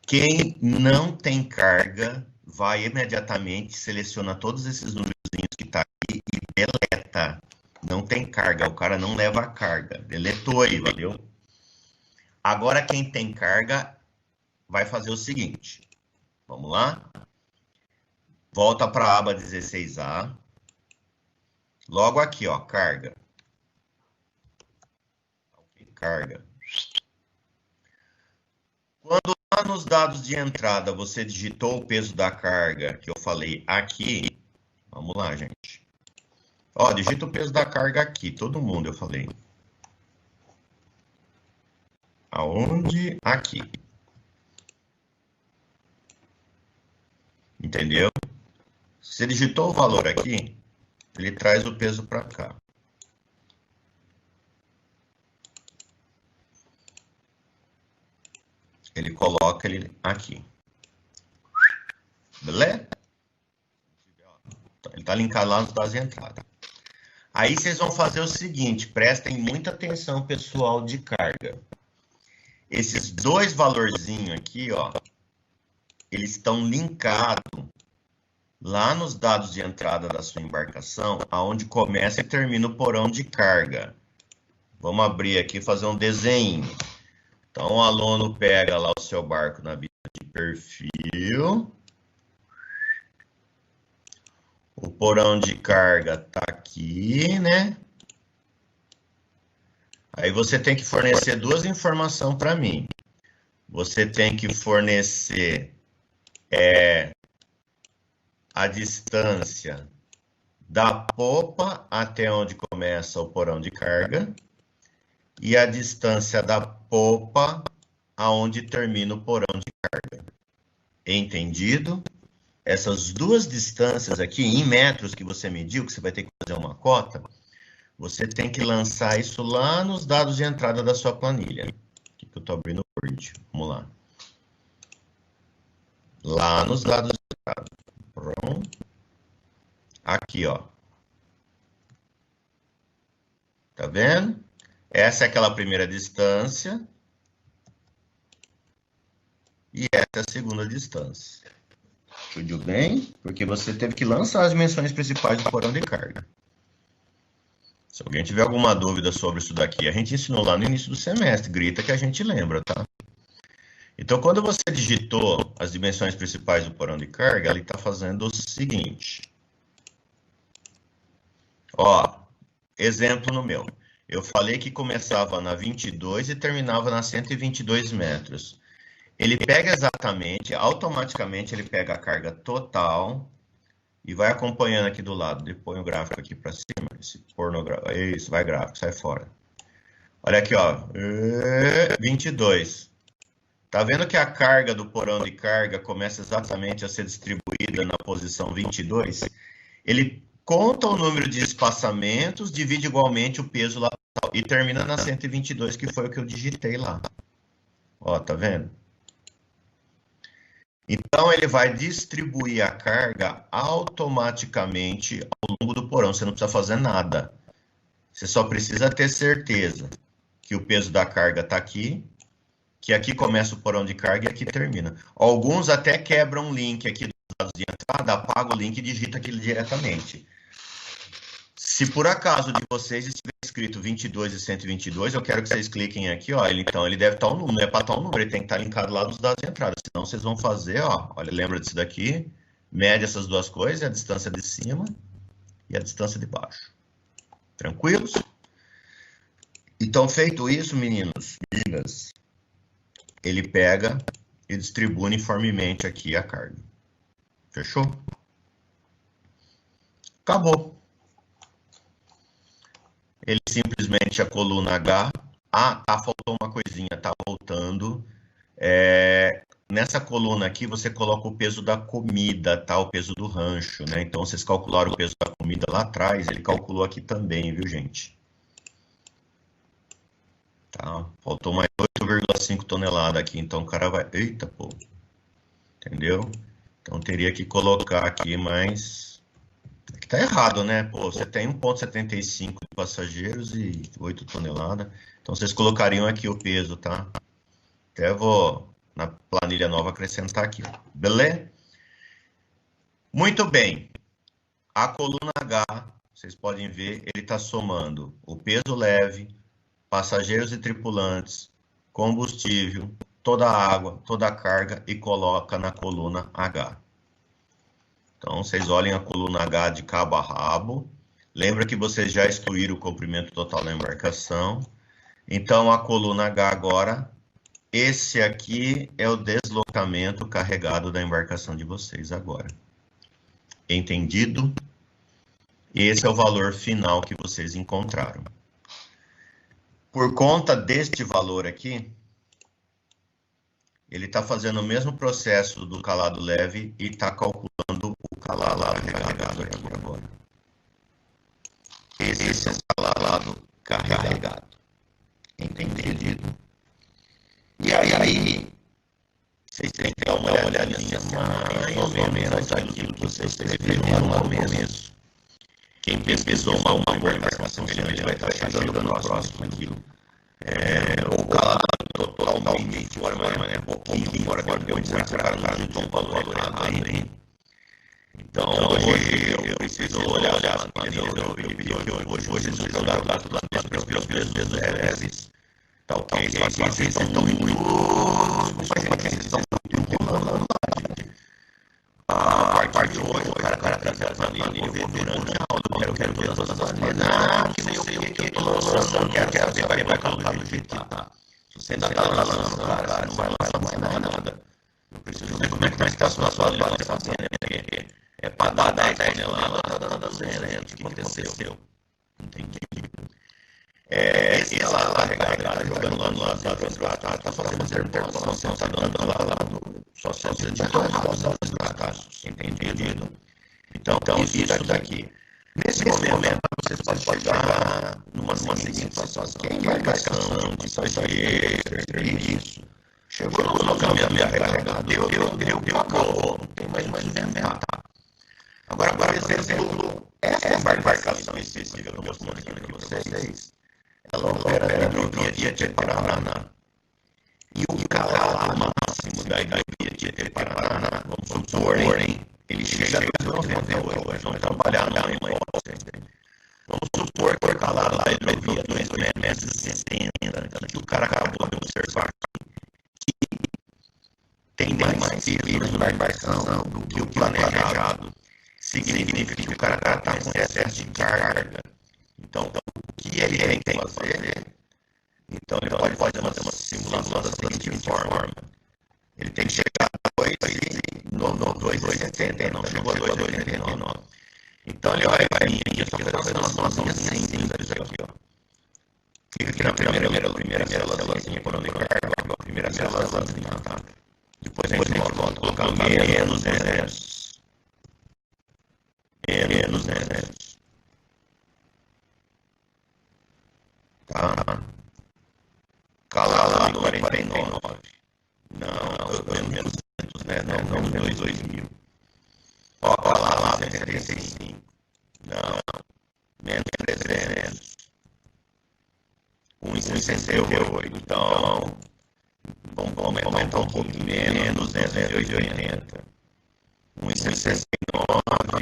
Quem não tem carga, vai imediatamente, seleciona todos esses númerozinhos que tá aqui e deleta. Não tem carga, o cara não leva a carga. Deletou aí, valeu? Agora, quem tem carga, vai fazer o seguinte. Vamos lá? Volta para a aba 16A. Logo aqui, ó, carga. Carga. Quando lá nos dados de entrada você digitou o peso da carga, que eu falei aqui, vamos lá, gente. Ó, digita o peso da carga aqui, todo mundo, eu falei. Aonde? Aqui. Entendeu? Se você digitou o valor aqui, ele traz o peso para cá. Ele coloca ele aqui. Beleza? Ele está linkado lá nos dados de entrada. Aí vocês vão fazer o seguinte, prestem muita atenção, pessoal, de carga. Esses dois valorzinhos aqui, ó, eles estão linkados lá nos dados de entrada da sua embarcação, aonde começa e termina o porão de carga. Vamos abrir aqui e fazer um desenho. Então, o aluno pega lá o seu barco na vista de perfil. O porão de carga está aqui, né? Aí você tem que fornecer duas informações para mim. Você tem que fornecer a distância da popa até onde começa o porão de carga e a distância da popa aonde termina o porão de carga. Entendido? Essas duas distâncias aqui, em metros que você mediu, que você vai ter que fazer uma cota, você tem que lançar isso lá nos dados de entrada da sua planilha. Aqui que eu estou abrindo o Word. Vamos lá. Lá nos dados de entrada. Pronto. Aqui, ó. Tá vendo? Essa é aquela primeira distância. E essa é a segunda distância. Tudo bem? Porque você teve que lançar as dimensões principais do porão de carga. Se alguém tiver alguma dúvida sobre isso daqui, a gente ensinou lá no início do semestre. Grita que a gente lembra, tá? Então, quando você digitou as dimensões principais do porão de carga, ele está fazendo o seguinte. Ó, exemplo no meu. Eu falei que começava na 22 e terminava na 122 metros. Ele pega exatamente, automaticamente ele pega a carga total e vai acompanhando aqui do lado. Depois o gráfico aqui para cima. Esse pornográfico. Isso, vai gráfico, sai fora. Olha aqui, ó. 22. Tá vendo que a carga do porão de carga começa exatamente a ser distribuída na posição 22? Ele conta o número de espaçamentos, divide igualmente o peso lateral e termina na 122, que foi o que eu digitei lá. Ó, tá vendo? Então, ele vai distribuir a carga automaticamente ao longo do porão. Você não precisa fazer nada. Você só precisa ter certeza que o peso da carga está aqui, que aqui começa o porão de carga e aqui termina. Alguns até quebram um link aqui dos dados de entrada, apaga o link e digita aquilo diretamente. Se por acaso de vocês estiver escrito 22 e 122, eu quero que vocês cliquem aqui, ó. Então, ele deve estar um número, não é para estar um número, ele tem que estar linkado lá nos dados de entrada. Senão, vocês vão fazer, ó. Olha, lembra disso daqui? Mede essas duas coisas, a distância de cima e a distância de baixo. Tranquilos? Então, feito isso, meninos, meninas, ele pega e distribui uniformemente aqui a carga. Fechou? Acabou. Ele simplesmente, a coluna H... Ah, tá, faltou uma coisinha, tá voltando. Nessa coluna aqui, você coloca o peso da comida, tá? O peso do rancho, né? Então, vocês calcularam o peso da comida lá atrás, ele calculou aqui também, viu, gente? Tá? Faltou mais 8,5 toneladas aqui, então o cara vai... Eita, pô! Entendeu? Então, teria que colocar aqui mais... Aqui tá errado, né? Pô, você tem 1,75 de passageiros e 8 toneladas. Então, vocês colocariam aqui o peso, tá? Até vou na planilha nova acrescentar aqui, beleza? Muito bem. A coluna H, vocês podem ver, ele está somando o peso leve, passageiros e tripulantes, combustível, toda a água, toda a carga e coloca na coluna H. Então, vocês olhem a coluna H de cabo a rabo. Lembra que vocês já excluíram o comprimento total da embarcação. Então, a coluna H agora, esse aqui é o deslocamento carregado da embarcação de vocês agora. Entendido? Esse é o valor final que vocês encontraram. Por conta deste valor aqui, ele está fazendo o mesmo processo do calado leve e está calculando o calado carregado aqui agora. Esse é o calado carregado. Entendido? E aí, vocês têm que dar uma olhadinha mais ou menos aquilo que vocês escreveram no começo. Quem pesquisou uma embarcação semelhante vai estar chegando no próximo aquilo. O calado totalmente fora, mas é pouquinho fora, que eu disse, cara, não juntou um valor errado aí. Então, hoje eu preciso olhar as planilhas, hoje vocês jogaram lá tudo lá dentro, pelos pesos leves. Tá ok, vocês estão muito enrolando lá, gente. A parte de hoje, o cara trazer a planilha, eu vou ver durante a aula, eu quero ver todas as planilhas, que não sei o que eu tô lançando, quero saber, vai calcular do jeito que tá. Se você ainda tá lançando, cara, não vai lançar mais nada. Eu preciso ver como é que tá a sua planilha, tá fazendo, é pra dar 10 toneladas, tá dando 200, o que aconteceu? Entendi. Esse lá carregado, jogando lá no lado, tá fazendo interpolação, tá dando lá no só precisa de tomar os fracassos, entendido? Então, isso daqui. Nesse momento, vocês podem chegar numa seguinte situação, que é embarcação de passageiro, serviço. Chegou no local, minha carregada, deu, acabou, não tem mais inventar. Agora, por exemplo, essa embarcação específica que eu mostrei aqui para vocês, ela opera na hidrovia Tietê-Paraná. E o calado máximo da hidrovia Tietê-Paraná, vamos supor, ele chega a 298, vamos trabalhar na hipótese. Vamos supor que o calado da hidrovia é 2,60 m, que o cara acabou de observar que tem mais peso na embarcação do que o planejado. Significa que o cara está com excesso de carga. Então, o que ele tem que fazer? Então, ele pode fazer uma simulação da seguinte forma. Ele tem que chegar a 2,70, não chegou a 2,89. Então, ele vai eu estou fazendo uma simulação simples aqui, ó. Fica aqui na primeira célulazinha, quando ele carga, a primeira célulazinha, tá? Depois a gente volta a colocar menos zeros. Menos zeros. Tá? Calado 49. Não, menos 200, né? Não, menos 2.000. Ó, calado 75. Não, menos 300. 1,68. Então, vamos aumentar um pouquinho menos, 280. 1,69.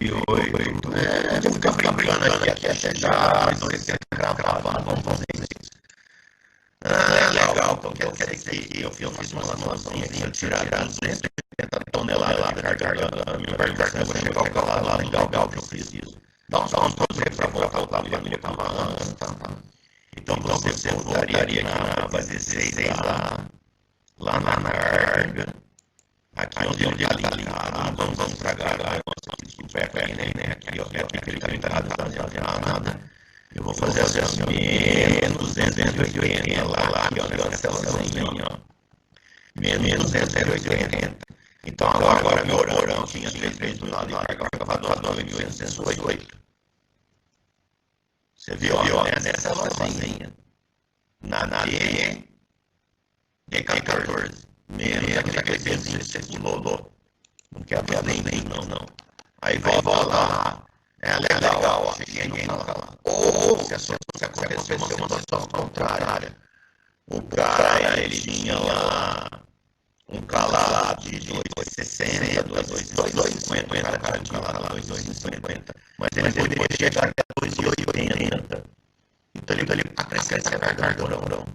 Eu vou ficar brincando aqui até já, mas não sei se é gravado, vamos fazer isso. Legal, então quer dizer que eu fiz uma simulaçãozinha aqui, eu tirar 280 toneladas de carga da minha embarcação, eu vou chegar ao calado lá, legal que eu fiz isso. Dá um toque para voltar lá para a minha balança, tá? Então você voltaria aqui na base 16 lá na carga. Aqui onde ele está ligado, vamos tragar a aqui de super né? Aqui, ó, aqui ele está ligado, não tá nada. Eu vou fazer assim, menos 280 lá, aqui, ó, nessa célulazinha, ó. Menos 280. Então, agora meu orão tinha 3 vezes do lado de carga, acabado a 9.808. Você viu, ó, nessa célulazinha. Na D14. Menos aquele pezinho que você pulou. Não quer ver nem, não. Aí volta lá. É legal, ó. Cheguei no lá. Ou se aconteceu uma situação contrária. O cara, ele tinha lá um calado de 2,60, 2,50, o cara tinha um calado de 2,50, mas ele poderia chegar até 2,80. Então ele acrescenta a carga do porão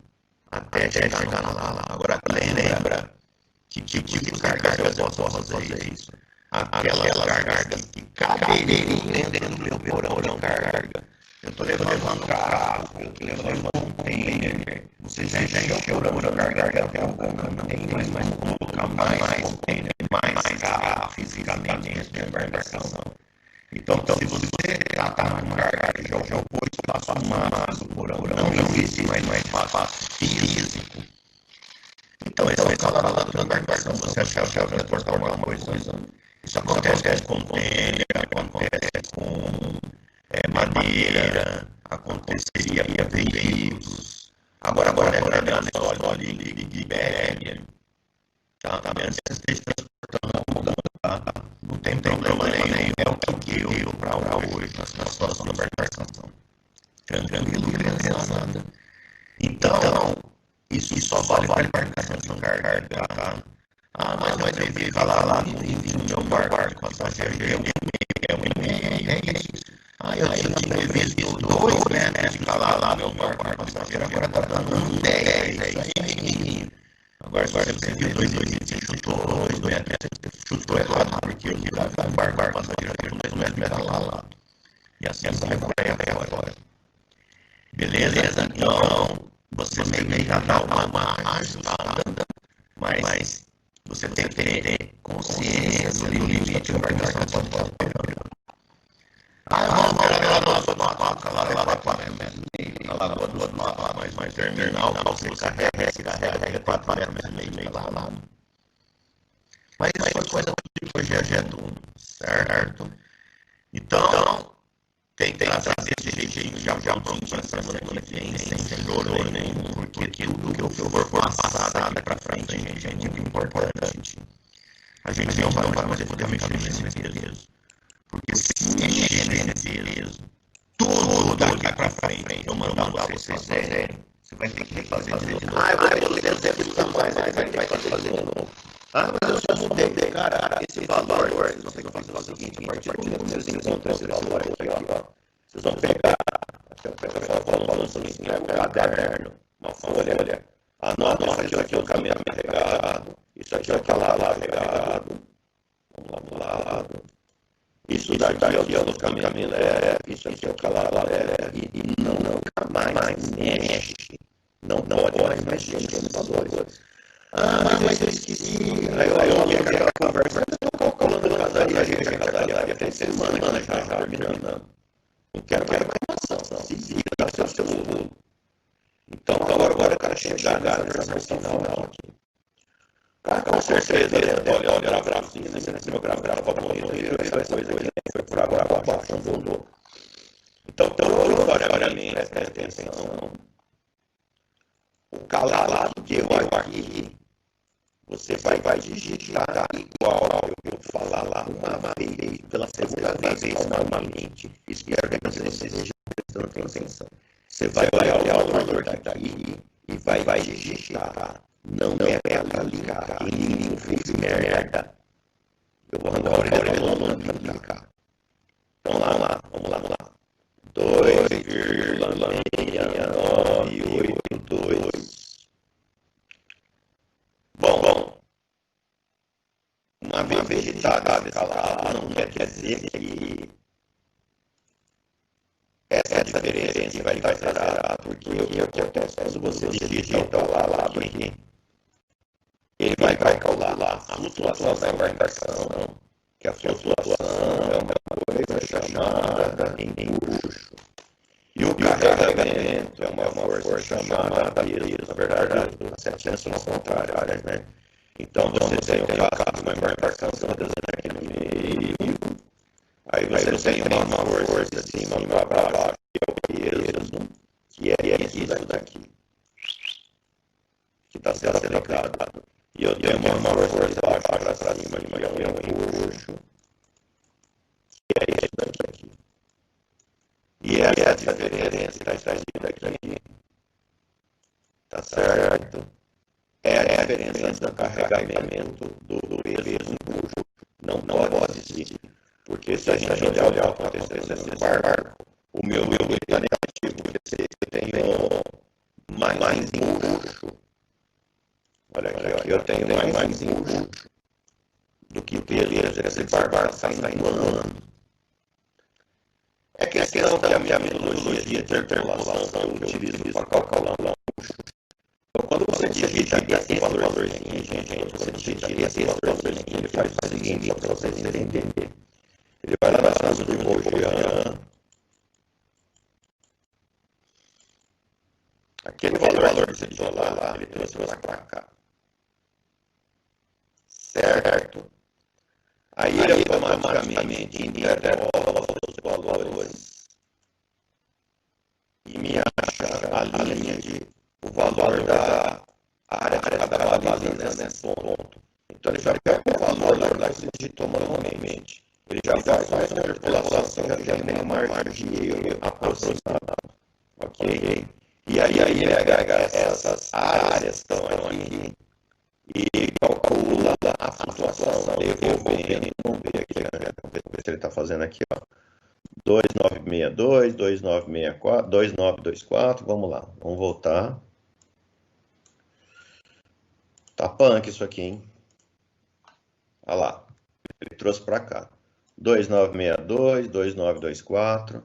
até chegar no calado. Agora, lembra que tipo de cargas eu posso fazer isso? Aquelas cargas que caberiam dentro do meu porão de carga. Eu estou levando um carro, eu estou levando um container. Você já encheu o porão de carga até o container, mas colocar mais container, mais carro fisicamente dentro da embarcação. Então, se você está com carga que já foi espaço máximo do porão, não existe mais espaço físico. Então, esse é o calado da embarcação. Você achava que ia transportar alguma coisa. Isso acontece com container, acontece com madeira, aconteceria via veículos. Agora lembrando a história de Berger, tá vendo? Você esteja transportando, tá? Não tem problema nenhum. É o que eu para hoje, na situação da embarcação. Tranquilo, beleza. Então, isso só vale para embarcação de carga, tá? Mas eu vi lá no meu barco de passageiro, é um e-mail, é isso. Eu tinha visto 2 metros de calado lá no meu barco de passageiro, agora tá dando 10, é isso aí. Agora você viu 2,20, você chutou 2 metros, você chutou errado, porque eu vi lá no barco de passageiro, com 2 metros de calado. E assim vai por aí agora. Beleza? Então, você meio já dá uma ajustada, mas você tem que ter consciência do limite que a embarcação pode estar operando. Ela passou na placa, lá vai 4 metros e meio, na lagoa dos Papas, mas terminal, você carrega 4 metros e meio lá. Mas isso foi coisa de projeto, certo? Então, tem que trazer esse jeitinho já pronto para semana que vem, sem choro nenhum, porque tudo que eu for passar daqui para frente, gente, é muito importante. A gente não vai mais poder mexer nesse peso. Porque se mexer nesse peso, tudo daqui para frente, eu mandar vocês fazerem, você vai ter que fazer de novo. Eu vou ter que fazer mais, vai ter que fazer de novo. Mas eu já mudei, cara, esse valor, vocês vão ter que fazer o seguinte, a partir do momento que vocês encontram esse valor aqui, ó, vocês vão pegar, falando assim, um caderno, uma folha, anota isso aqui é o caminho carregado, isso aqui é o calado carregado, vamos lá, isso daqui é o caminho leve, isso aqui é o calado leve, e não mais mexe, não pode mais mexer nesses valores. Mas eu esqueci. Aí eu olhei aquela conversa, eu estou calculando a gente tem semana já terminando. Não quero mais informação. Se vira, seu mundo. Então, agora o cara chegar nessa versão final aqui. Cara, com certeza, olha, gráficozinho, meu gráfico favorito, essa coisa aqui foi por água abaixo, andou. Então, obrigatoriamente, presta atenção. O calado que eu aqui, você vai digitar igual eu vou falar lá uma vez, pela segunda vez calmamente. Espero que você esteja prestando atenção. Você vai olhar o valor que está aí e vai digitar. Não é para ligar. Inimigo fez merda. Eu vou arrancar a orelha do aluno para ligar. Então vamos lá. 2,6982. Bom, uma vez digitado esse calado, não quer dizer que essa diferença aqui vai estar zerada, porque o que acontece quando você digita o calado aqui, ele vai calcular lá a flutuação da embarcação, que a flutuação é uma coisa chamada empuxo. E o carregamento é uma força chamada peso, na verdade, as 700 são contrárias, né? Então você tem o caso de uma embarcação aqui no meio, aí você tem uma força de cima para baixo, que é o peso, que é isso daqui, que está sendo aplicado. E eu tenho uma força de baixo para cima, que é um empuxo, que é isso daqui. E essa diferença está escrita aqui, tá certo? é a diferença do carregamento do peso empuxo. Não pode existir. Porque se a gente olhar o que está acontecendo nesse barco, o meu está negativo, porque eu tenho mais empuxo. Olha aqui, eu tenho mais empuxo do que peso. Esse barco está saindo. É questão que a minha metodologia de interpolação eu utilizo para calcular o empuxo. Então, quando você digita esse valorzinho, gente, você digita esse valorzinho, ele faz o seguinte, para vocês entenderem. Ele vai lá na casa do Bojan. Aquele valor que você digitou lá, ele trouxe para cá. Certo? Aí ele automaticamente interpola os valores e me acha a linha de o valor da área de cada baliza nesse ponto. Então ele já pega o valor lá que você digitou manualmente. Ele já faz uma interpolação, já tem uma margem de erro aproximada. Ok? E aí ele pega essas áreas que estão aqui e calcula a flutuação. Devolvendo, vamos ver aqui, vamos ver se ele está fazendo aqui, ó. 2962, 2964, 2924, vamos lá, vamos voltar. Tá punk isso aqui, hein? Olha lá, ele trouxe para cá. 2962, 2924,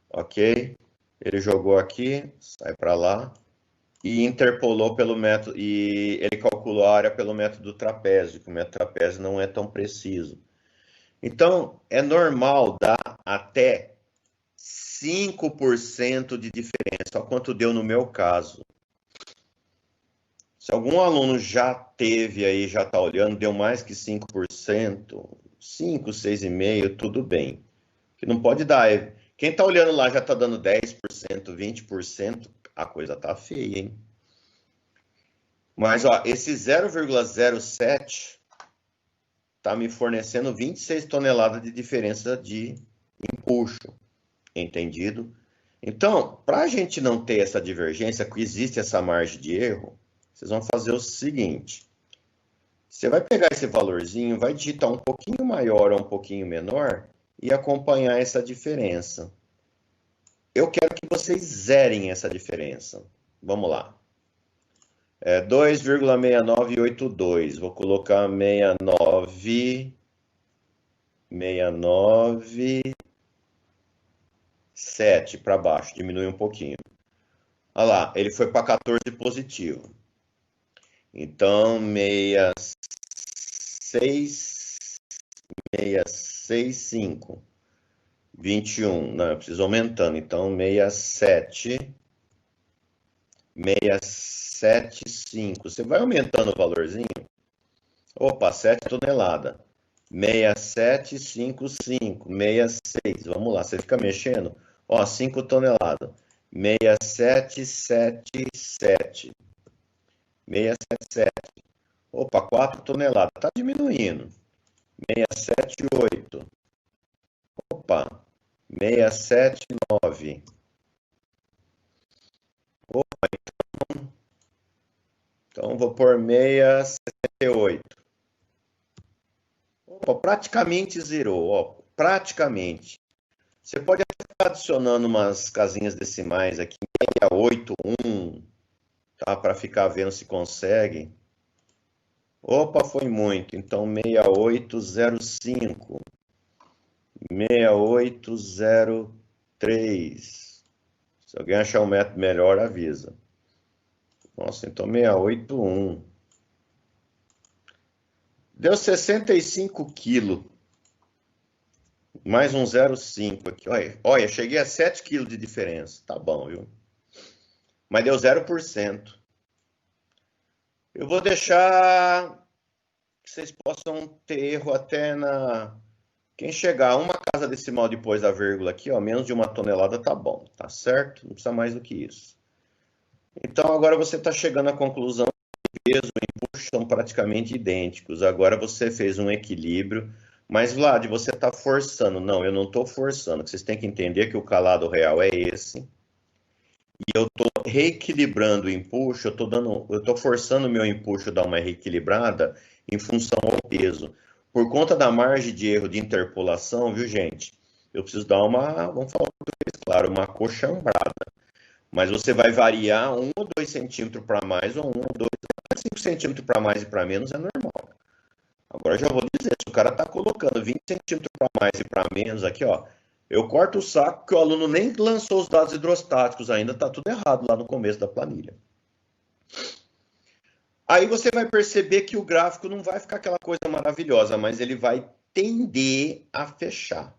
ok? Ele jogou aqui, sai para lá e interpolou pelo método, e ele calculou a área pelo método trapézio, que o método trapézio não é tão preciso. Então, é normal dar até 5% de diferença, olha quanto deu no meu caso. Se algum aluno já teve aí, já está olhando, deu mais que 5%, 5, 6,5%, tudo bem. Que não pode dar. Quem está olhando lá já está dando 10%, 20%, a coisa tá feia, hein? Mas, ó, esse 0,07 está me fornecendo 26 toneladas de diferença de empuxo, entendido? Então, para a gente não ter essa divergência, que existe essa margem de erro, vocês vão fazer o seguinte. Você vai pegar esse valorzinho, vai digitar um pouquinho maior ou um pouquinho menor e acompanhar essa diferença. Eu quero que vocês zerem essa diferença. Vamos lá. 2,6982. Vou colocar 69,7 para baixo. Diminui um pouquinho. Olha lá, ele foi para 14 positivo. Então, 665. 21. Não, eu preciso aumentando. Então, 675. Você vai aumentando o valorzinho. Opa, 7 toneladas. 6755, 66. Vamos lá, você fica mexendo. Ó, 5 toneladas. 6777. 677. Opa, 4 toneladas. Tá diminuindo. 678. Opa, 679. Opa, então vou por 668. Opa, praticamente zerou, ó, praticamente. Você pode até ficar adicionando umas casinhas decimais aqui, 681, tá? Para ficar vendo se consegue. Opa, foi muito. Então, 6805. 6803. Se alguém achar um método melhor, avisa. Nossa, então 681. Deu 65 quilos. Mais um 0,5 aqui. Olha, cheguei a 7 quilos de diferença. Tá bom, viu? Mas deu 0%. Eu vou deixar que vocês possam ter erro até na... Quem chegar a uma casa decimal depois da vírgula aqui, ó, menos de 1 tonelada, tá bom, tá certo? Não precisa mais do que isso. Então, agora você está chegando à conclusão que peso e empuxo são praticamente idênticos. Agora você fez um equilíbrio, mas, Vlad, você está forçando. Não, eu não estou forçando. Vocês têm que entender que o calado real é esse. e eu estou reequilibrando o empuxo, eu estou forçando o meu empuxo a dar uma reequilibrada em função ao peso. Por conta da margem de erro de interpolação, viu, gente? Eu preciso dar vamos falar português, claro, uma coxambrada. Mas você vai variar 1 ou 2 centímetros para mais, ou 1 ou 2, 5 centímetros para mais e para menos é normal. Agora já vou dizer, se o cara está colocando 20 centímetros para mais e para menos aqui, ó, eu corto o saco que o aluno nem lançou os dados hidrostáticos ainda, está tudo errado lá no começo da planilha. Aí você vai perceber que o gráfico não vai ficar aquela coisa maravilhosa, mas ele vai tender a fechar.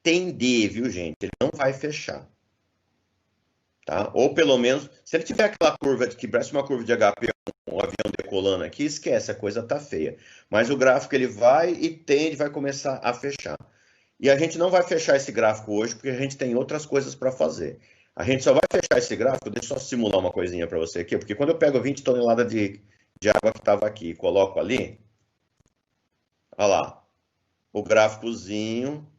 Tender, viu, gente? Ele não vai fechar. Tá? Ou pelo menos, se ele tiver aquela curva que parece uma curva de HP, um avião decolando aqui, esquece, a coisa tá feia. Mas o gráfico ele vai e tende, vai começar a fechar. E a gente não vai fechar esse gráfico hoje porque a gente tem outras coisas para fazer. A gente só vai fechar esse gráfico, deixa eu só simular uma coisinha para você aqui, porque quando eu pego 20 toneladas de água que estava aqui e coloco ali, olha lá, o gráficozinho,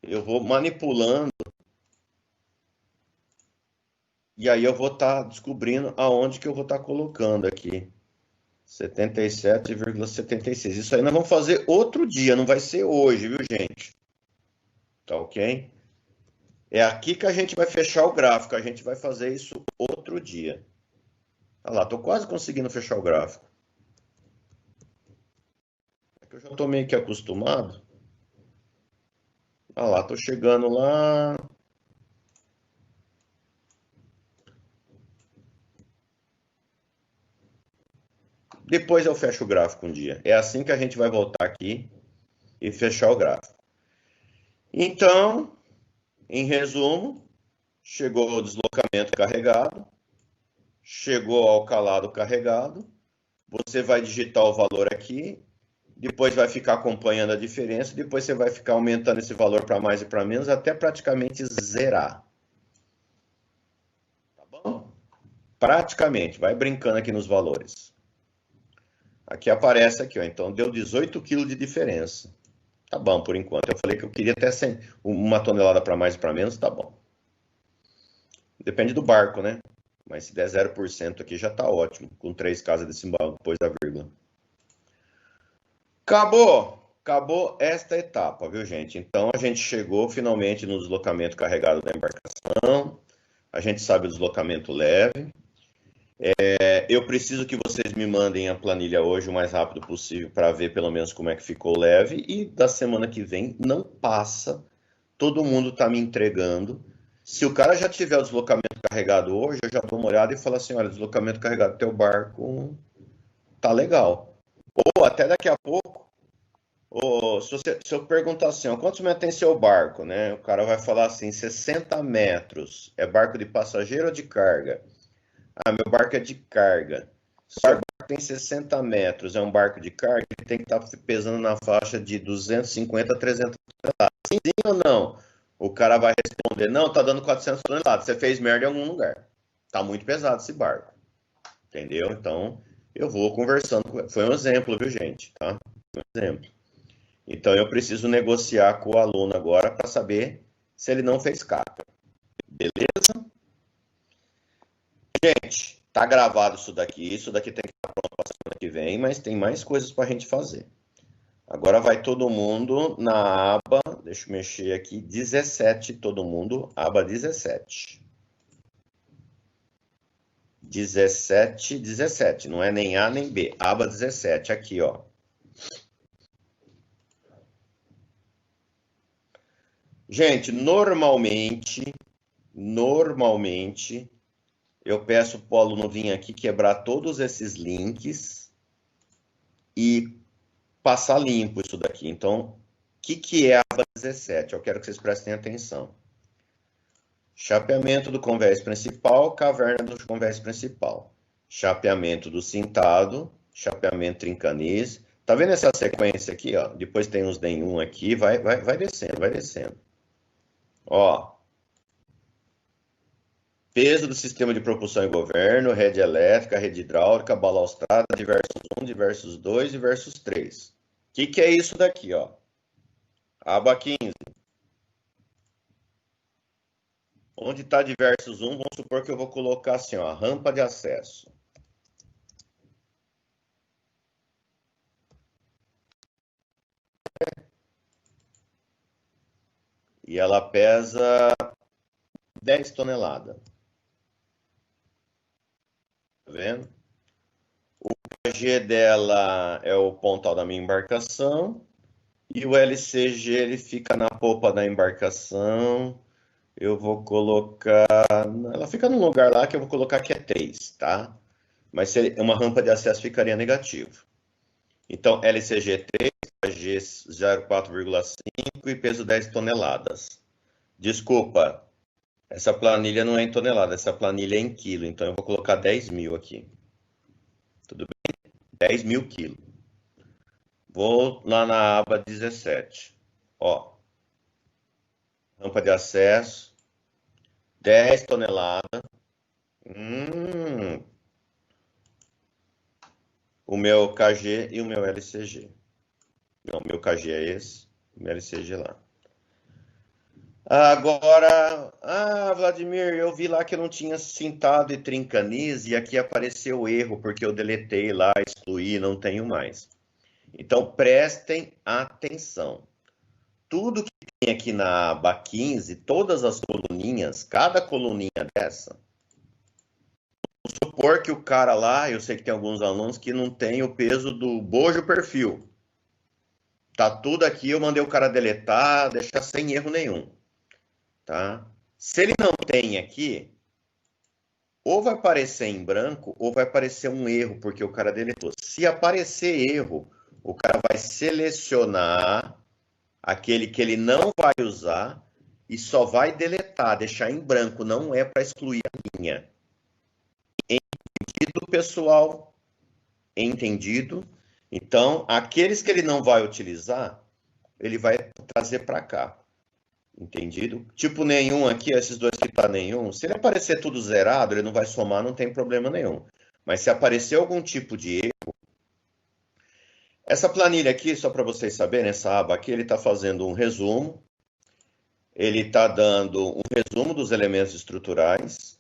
eu vou manipulando e aí eu vou estar descobrindo aonde que eu vou estar colocando aqui. 77,76. Isso aí nós vamos fazer outro dia, não vai ser hoje, viu, gente? Tá ok? É aqui que a gente vai fechar o gráfico, a gente vai fazer isso outro dia. Olha lá, tô quase conseguindo fechar o gráfico. É que eu já tô meio que acostumado. Olha lá, tô chegando lá. Depois eu fecho o gráfico um dia. É assim que a gente vai voltar aqui e fechar o gráfico. Então, em resumo, chegou o deslocamento carregado, chegou ao calado carregado, você vai digitar o valor aqui, depois vai ficar acompanhando a diferença, depois você vai ficar aumentando esse valor para mais e para menos até praticamente zerar. Tá bom? Praticamente, vai brincando aqui nos valores. Aqui aparece aqui, ó, então deu 18 kg de diferença. Tá bom por enquanto. Eu falei que eu queria até 100, uma tonelada para mais e para menos, tá bom. Depende do barco, né? Mas se der 0% aqui já tá ótimo, com 3 casas decimal depois da vírgula. Acabou esta etapa, viu, gente? Então a gente chegou finalmente no deslocamento carregado da embarcação. A gente sabe o deslocamento leve. Eu preciso que vocês me mandem a planilha hoje o mais rápido possível para ver pelo menos como é que ficou leve. E da semana que vem não passa. Todo mundo está me entregando. Se o cara já tiver o deslocamento carregado hoje, eu já dou uma olhada e falo assim, olha, deslocamento carregado do teu barco tá legal. Ou até daqui a pouco, se eu perguntar assim, ó, quantos metros tem seu barco, né? O cara vai falar assim, 60 metros. É barco de passageiro ou de carga? Ah, meu barco é de carga. Se o barco tem 60 metros, é um barco de carga, ele tem que estar pesando na faixa de 250 a 300 toneladas. Sim ou não? O cara vai responder, não, tá dando 400 toneladas. Você fez merda em algum lugar. Tá muito pesado esse barco. Entendeu? Então, eu vou conversando com ele. Foi um exemplo, viu, gente? Tá? Foi um exemplo. Então, eu preciso negociar com o aluno agora para saber se ele não fez caca. Beleza? Gente, tá gravado isso daqui. Isso daqui tem que estar pronto para semana que vem, mas tem mais coisas para a gente fazer. Agora vai todo mundo na aba, deixa eu mexer aqui, 17, todo mundo, aba 17. 17, não é nem A nem B, aba 17, aqui, ó. Gente, normalmente, eu peço para o aluno vir aqui quebrar todos esses links e passar limpo isso daqui. Então, o que é a aba 17? Eu quero que vocês prestem atenção. Chapeamento do convés principal, caverna do convés principal. Chapeamento do cintado, chapeamento trincanis. Tá vendo essa sequência aqui, ó? Depois tem uns nenhum aqui, vai descendo, vai descendo. Ó, peso do sistema de propulsão e governo, rede elétrica, rede hidráulica, balaustrada, diversos 1, diversos 2 e versos 3. O que é isso daqui, ó? Aba 15. Onde está diversos 1, vamos supor que eu vou colocar assim, ó, rampa de acesso. E ela pesa 10 toneladas. Tá vendo? O KG dela é o pontal da minha embarcação. E o LCG ele fica na polpa da embarcação. Eu vou colocar. Ela fica num lugar lá que eu vou colocar que é 3, tá? Mas se uma rampa de acesso ficaria negativo. Então, LCG 3, KG 0,4,5 e peso 10 toneladas. Desculpa, essa planilha não é em tonelada, essa planilha é em quilo. Então, eu vou colocar 10 mil aqui. Tudo bem? 10 mil quilos. Vou lá na aba 17. Ó, rampa de acesso, 10 toneladas. O meu KG e o meu LCG. Não, o meu KG é esse, o meu LCG lá. Agora, Vladimir, eu vi lá que eu não tinha cintado e trincanis e aqui apareceu o erro porque eu deletei lá, excluí, não tenho mais. Então, prestem atenção. Tudo que tem aqui na aba 15, todas as coluninhas, cada coluninha dessa, vamos supor que o cara lá, eu sei que tem alguns alunos que não tem o peso do bojo perfil. Tá tudo aqui, eu mandei o cara deletar, deixar sem erro nenhum, tá? Se ele não tem aqui, ou vai aparecer em branco, ou vai aparecer um erro, porque o cara deletou. Se aparecer erro, o cara vai selecionar aquele que ele não vai usar e só vai deletar, deixar em branco, não é para excluir a linha. Entendido, pessoal? Entendido? Então, aqueles que ele não vai utilizar, ele vai trazer para cá. Entendido? Tipo nenhum aqui, esses dois que tá nenhum, se ele aparecer tudo zerado, ele não vai somar, não tem problema nenhum. Mas se aparecer algum tipo de erro, essa planilha aqui, só para vocês saberem, essa aba aqui, ele está fazendo um resumo, ele está dando um resumo dos elementos estruturais,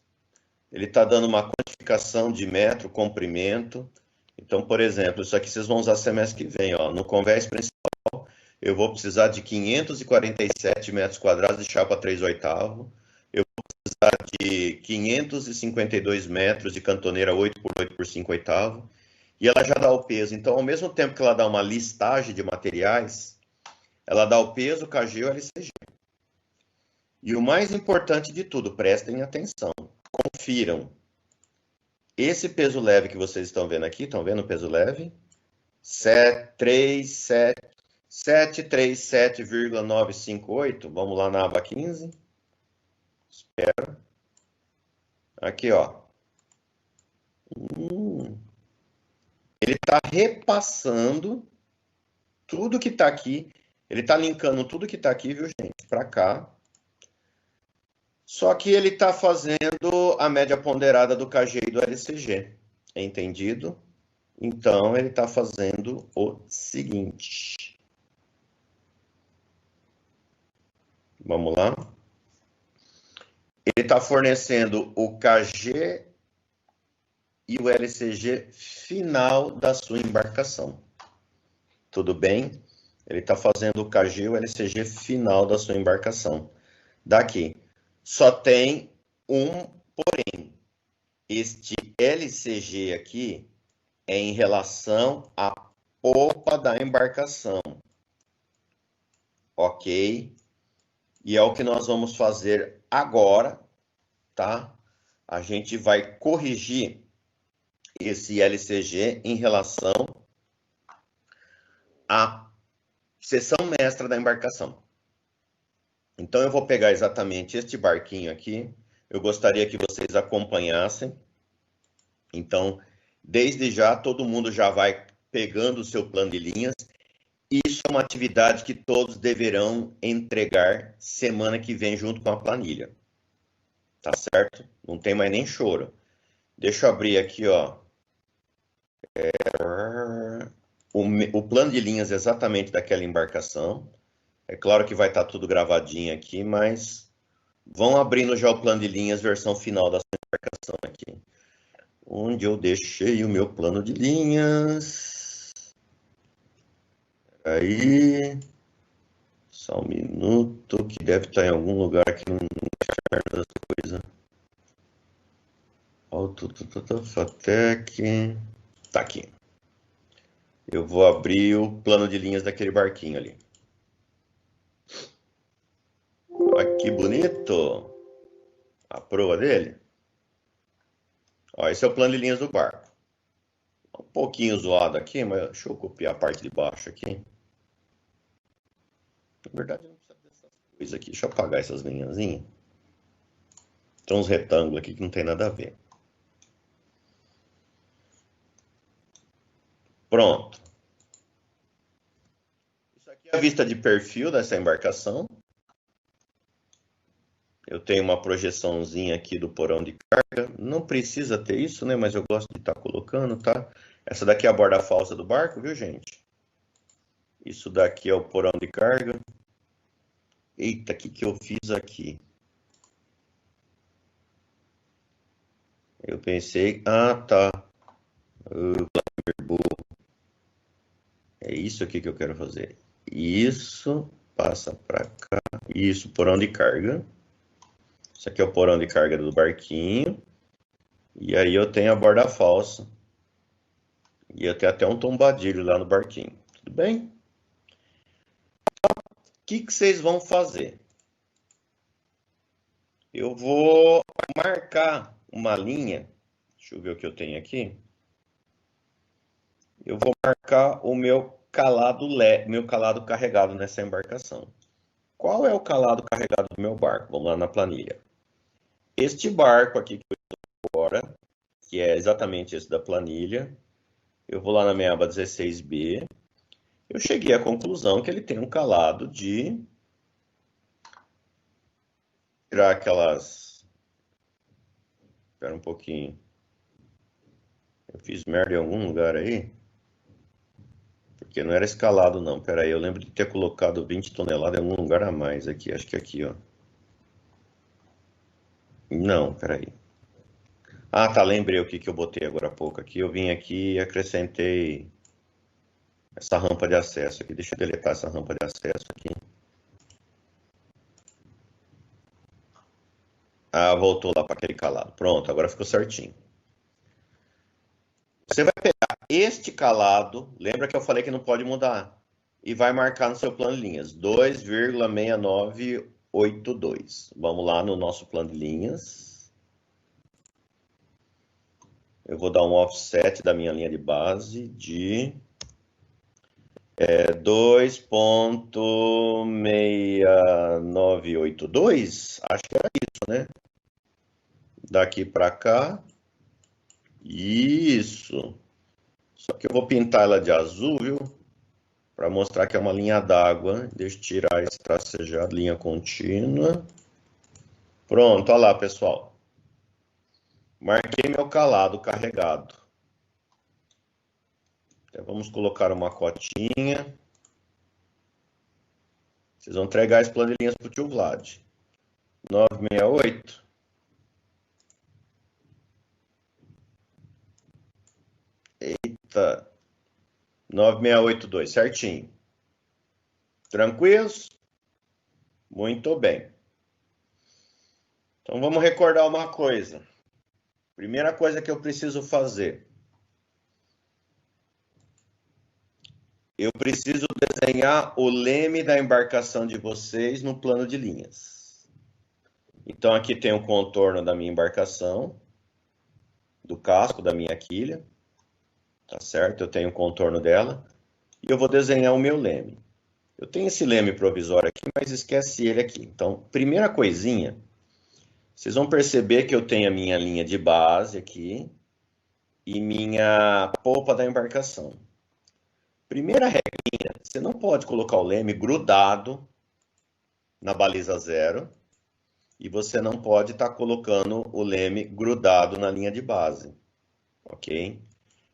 ele está dando uma quantificação de metro, comprimento. Então, por exemplo, isso aqui vocês vão usar semestre que vem, ó, no convés principal, eu vou precisar de 547 metros quadrados de chapa 3/8. Eu vou precisar de 552 metros de cantoneira 8x8 por 5/8. E ela já dá o peso. Então, ao mesmo tempo que ela dá uma listagem de materiais, ela dá o peso, o KG e o LCG. E o mais importante de tudo, prestem atenção, confiram. Esse peso leve que vocês estão vendo aqui, estão vendo o peso leve? 737,958. Vamos lá na aba 15. Espera. Aqui, ó. Ele está repassando tudo que está aqui. Ele está linkando tudo que está aqui, viu, gente? Para cá. Só que ele está fazendo a média ponderada do KG e do LCG. Entendido? Então, ele está fazendo o seguinte. Vamos lá. Ele está fornecendo o KG e o LCG final da sua embarcação. Tudo bem? Ele está fazendo o KG e o LCG final da sua embarcação. Daqui. Só tem um porém. Este LCG aqui é em relação à polpa da embarcação. Ok? E é o que nós vamos fazer agora, tá? A gente vai corrigir esse LCG em relação à seção mestra da embarcação. Então, eu vou pegar exatamente este barquinho aqui. Eu gostaria que vocês acompanhassem. Então, desde já, todo mundo já vai pegando o seu plano de linhas. Isso é uma atividade que todos deverão entregar semana que vem junto com a planilha. Tá certo? Não tem mais nem choro. Deixa eu abrir aqui, ó. O plano de linhas exatamente daquela embarcação. É claro que vai estar tudo gravadinho aqui, mas Vão abrindo já o plano de linhas, versão final da sua embarcação aqui. Onde eu deixei o meu plano de linhas. Aí. Só um minuto, que deve estar em algum lugar aqui no chat das coisas. Fatec. Tá aqui. Eu vou abrir o plano de linhas daquele barquinho ali. Olha que bonito. A proa dele. Ó, esse é o plano de linhas do barco. Um pouquinho zoado aqui, mas deixa eu copiar a parte de baixo aqui. Na verdade, não precisa dessas coisas aqui. Deixa eu apagar essas linhazinhas. Tem uns retângulos aqui que não tem nada a ver. Pronto. Isso aqui é a vista de perfil dessa embarcação. Eu tenho uma projeçãozinha aqui do porão de carga. Não precisa ter isso, né? Mas eu gosto de estar colocando, tá? Essa daqui é a borda falsa do barco, viu, gente? Isso daqui é o porão de carga. Eita, o que eu fiz aqui? Eu pensei... Ah, tá. É isso aqui que eu quero fazer. Isso, passa para cá. Isso, porão de carga. Isso aqui é o porão de carga do barquinho. E aí eu tenho a borda falsa. E eu tenho até um tombadilho lá no barquinho. Tudo bem? O que vocês vão fazer? Eu vou marcar uma linha. Deixa eu ver o que eu tenho aqui. Eu vou marcar o meu calado carregado nessa embarcação. Qual é o calado carregado do meu barco? Vamos lá na planilha. Este barco aqui que eu estou agora, que é exatamente esse da planilha, eu vou lá na minha aba 16B, eu cheguei à conclusão que ele tem um calado de... Tirar aquelas... Espera um pouquinho. Eu fiz merda em algum lugar aí? Porque não era escalado não, espera aí, eu lembro de ter colocado 20 toneladas em algum lugar a mais aqui, acho que aqui, ó. Não, espera aí. Ah, tá, lembrei o que eu botei agora há pouco aqui. Eu vim aqui e acrescentei essa rampa de acesso aqui. Deixa eu deletar essa rampa de acesso aqui. Ah, voltou lá para aquele calado. Pronto, agora ficou certinho. Você vai pegar este calado, lembra que eu falei que não pode mudar, e vai marcar no seu plano de linhas, 2,6982. Vamos lá no nosso plano de linhas. Eu vou dar um offset da minha linha de base de 2,6982. Acho que era isso, né? Daqui para cá. Isso. Só que eu vou pintar ela de azul, viu? Para mostrar que é uma linha d'água. Deixa eu tirar esse tracejado, linha contínua. Pronto, olha lá, pessoal. Marquei meu calado carregado. Então, vamos colocar uma cotinha. Vocês vão entregar esse plano de linhas para o tio Vlad. 968. Eita. 9682, certinho. Tranquilos? Muito bem. Então vamos recordar uma coisa. Primeira coisa que eu preciso fazer. Eu preciso desenhar o leme da embarcação de vocês no plano de linhas. Então aqui tem o contorno da minha embarcação, do casco da minha quilha, tá certo? Eu tenho o contorno dela e eu vou desenhar o meu leme. Eu tenho esse leme provisório aqui, mas esquece ele aqui. Então, primeira coisinha, vocês vão perceber que eu tenho a minha linha de base aqui e minha polpa da embarcação. Primeira regrinha, você não pode colocar o leme grudado na baliza zero e você não pode estar colocando o leme grudado na linha de base, ok?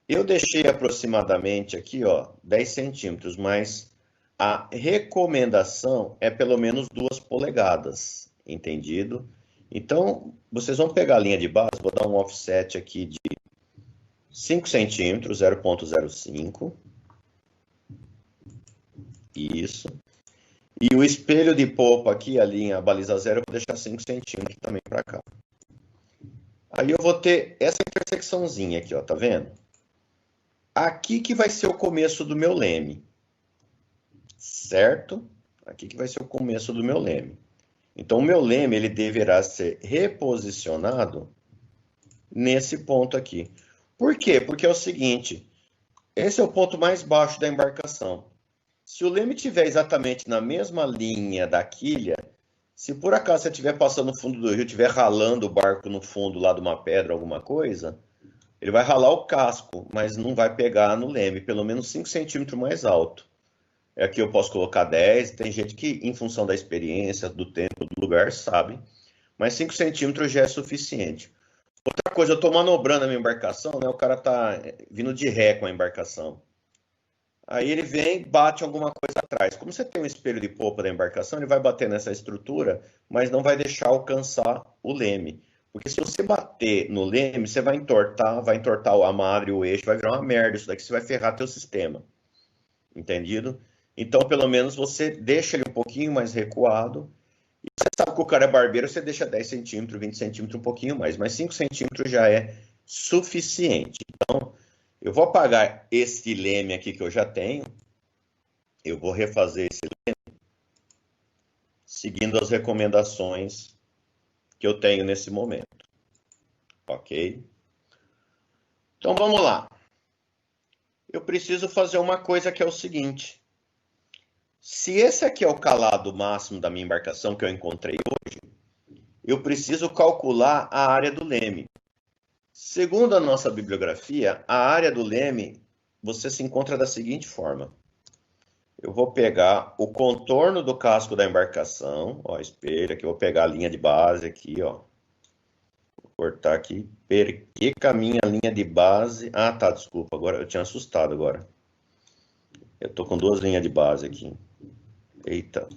Eu deixei aproximadamente aqui, ó, 10 centímetros, mas a recomendação é pelo menos 2 polegadas Entendido? Então, vocês vão pegar a linha de base, vou dar um offset aqui de 5 centímetros, 0,05. Isso. E o espelho de polpa aqui, a linha, a baliza zero, eu vou deixar 5 centímetros também para cá. Aí eu vou ter essa intersecçãozinha aqui, ó, tá vendo? Aqui que vai ser o começo do meu leme. Certo? Aqui que vai ser o começo do meu leme. Então, o meu leme, ele deverá ser reposicionado nesse ponto aqui. Por quê? Porque é o seguinte, esse é o ponto mais baixo da embarcação. Se o leme estiver exatamente na mesma linha da quilha, se por acaso você estiver passando no fundo do rio, estiver ralando o barco no fundo lá de uma pedra, alguma coisa, ele vai ralar o casco, mas não vai pegar no leme, pelo menos 5 centímetros mais alto. Aqui eu posso colocar 10, tem gente que, em função da experiência, do tempo, do lugar, sabe, mas 5 centímetros já é suficiente. Outra coisa, eu estou manobrando a minha embarcação, né? O cara está vindo de ré com a embarcação. Aí ele vem, bate alguma coisa atrás. Como você tem um espelho de polpa da embarcação, ele vai bater nessa estrutura, mas não vai deixar alcançar o leme. Porque se você bater no leme, você vai entortar a madre, o eixo, vai virar uma merda isso daqui, você vai ferrar teu sistema. Entendido? Então, pelo menos, você deixa ele um pouquinho mais recuado. E você sabe que o cara é barbeiro, você deixa 10 centímetros, 20 centímetros, um pouquinho mais. Mas 5 centímetros já é suficiente. Então, eu vou apagar esse leme aqui que eu já tenho. Eu vou refazer esse leme seguindo as recomendações que eu tenho nesse momento. Ok? Então, vamos lá. Eu preciso fazer uma coisa que é o seguinte. Se esse aqui é o calado máximo da minha embarcação que eu encontrei hoje, eu preciso calcular a área do leme. Segundo a nossa bibliografia, a área do leme você se encontra da seguinte forma. Eu vou pegar o contorno do casco da embarcação, ó, espelho aqui, eu vou pegar a linha de base aqui, ó. Vou cortar aqui, perquei com a minha linha de base. Ah, tá, desculpa, agora eu tinha assustado agora. Eu tô com duas linhas de base aqui. Eita.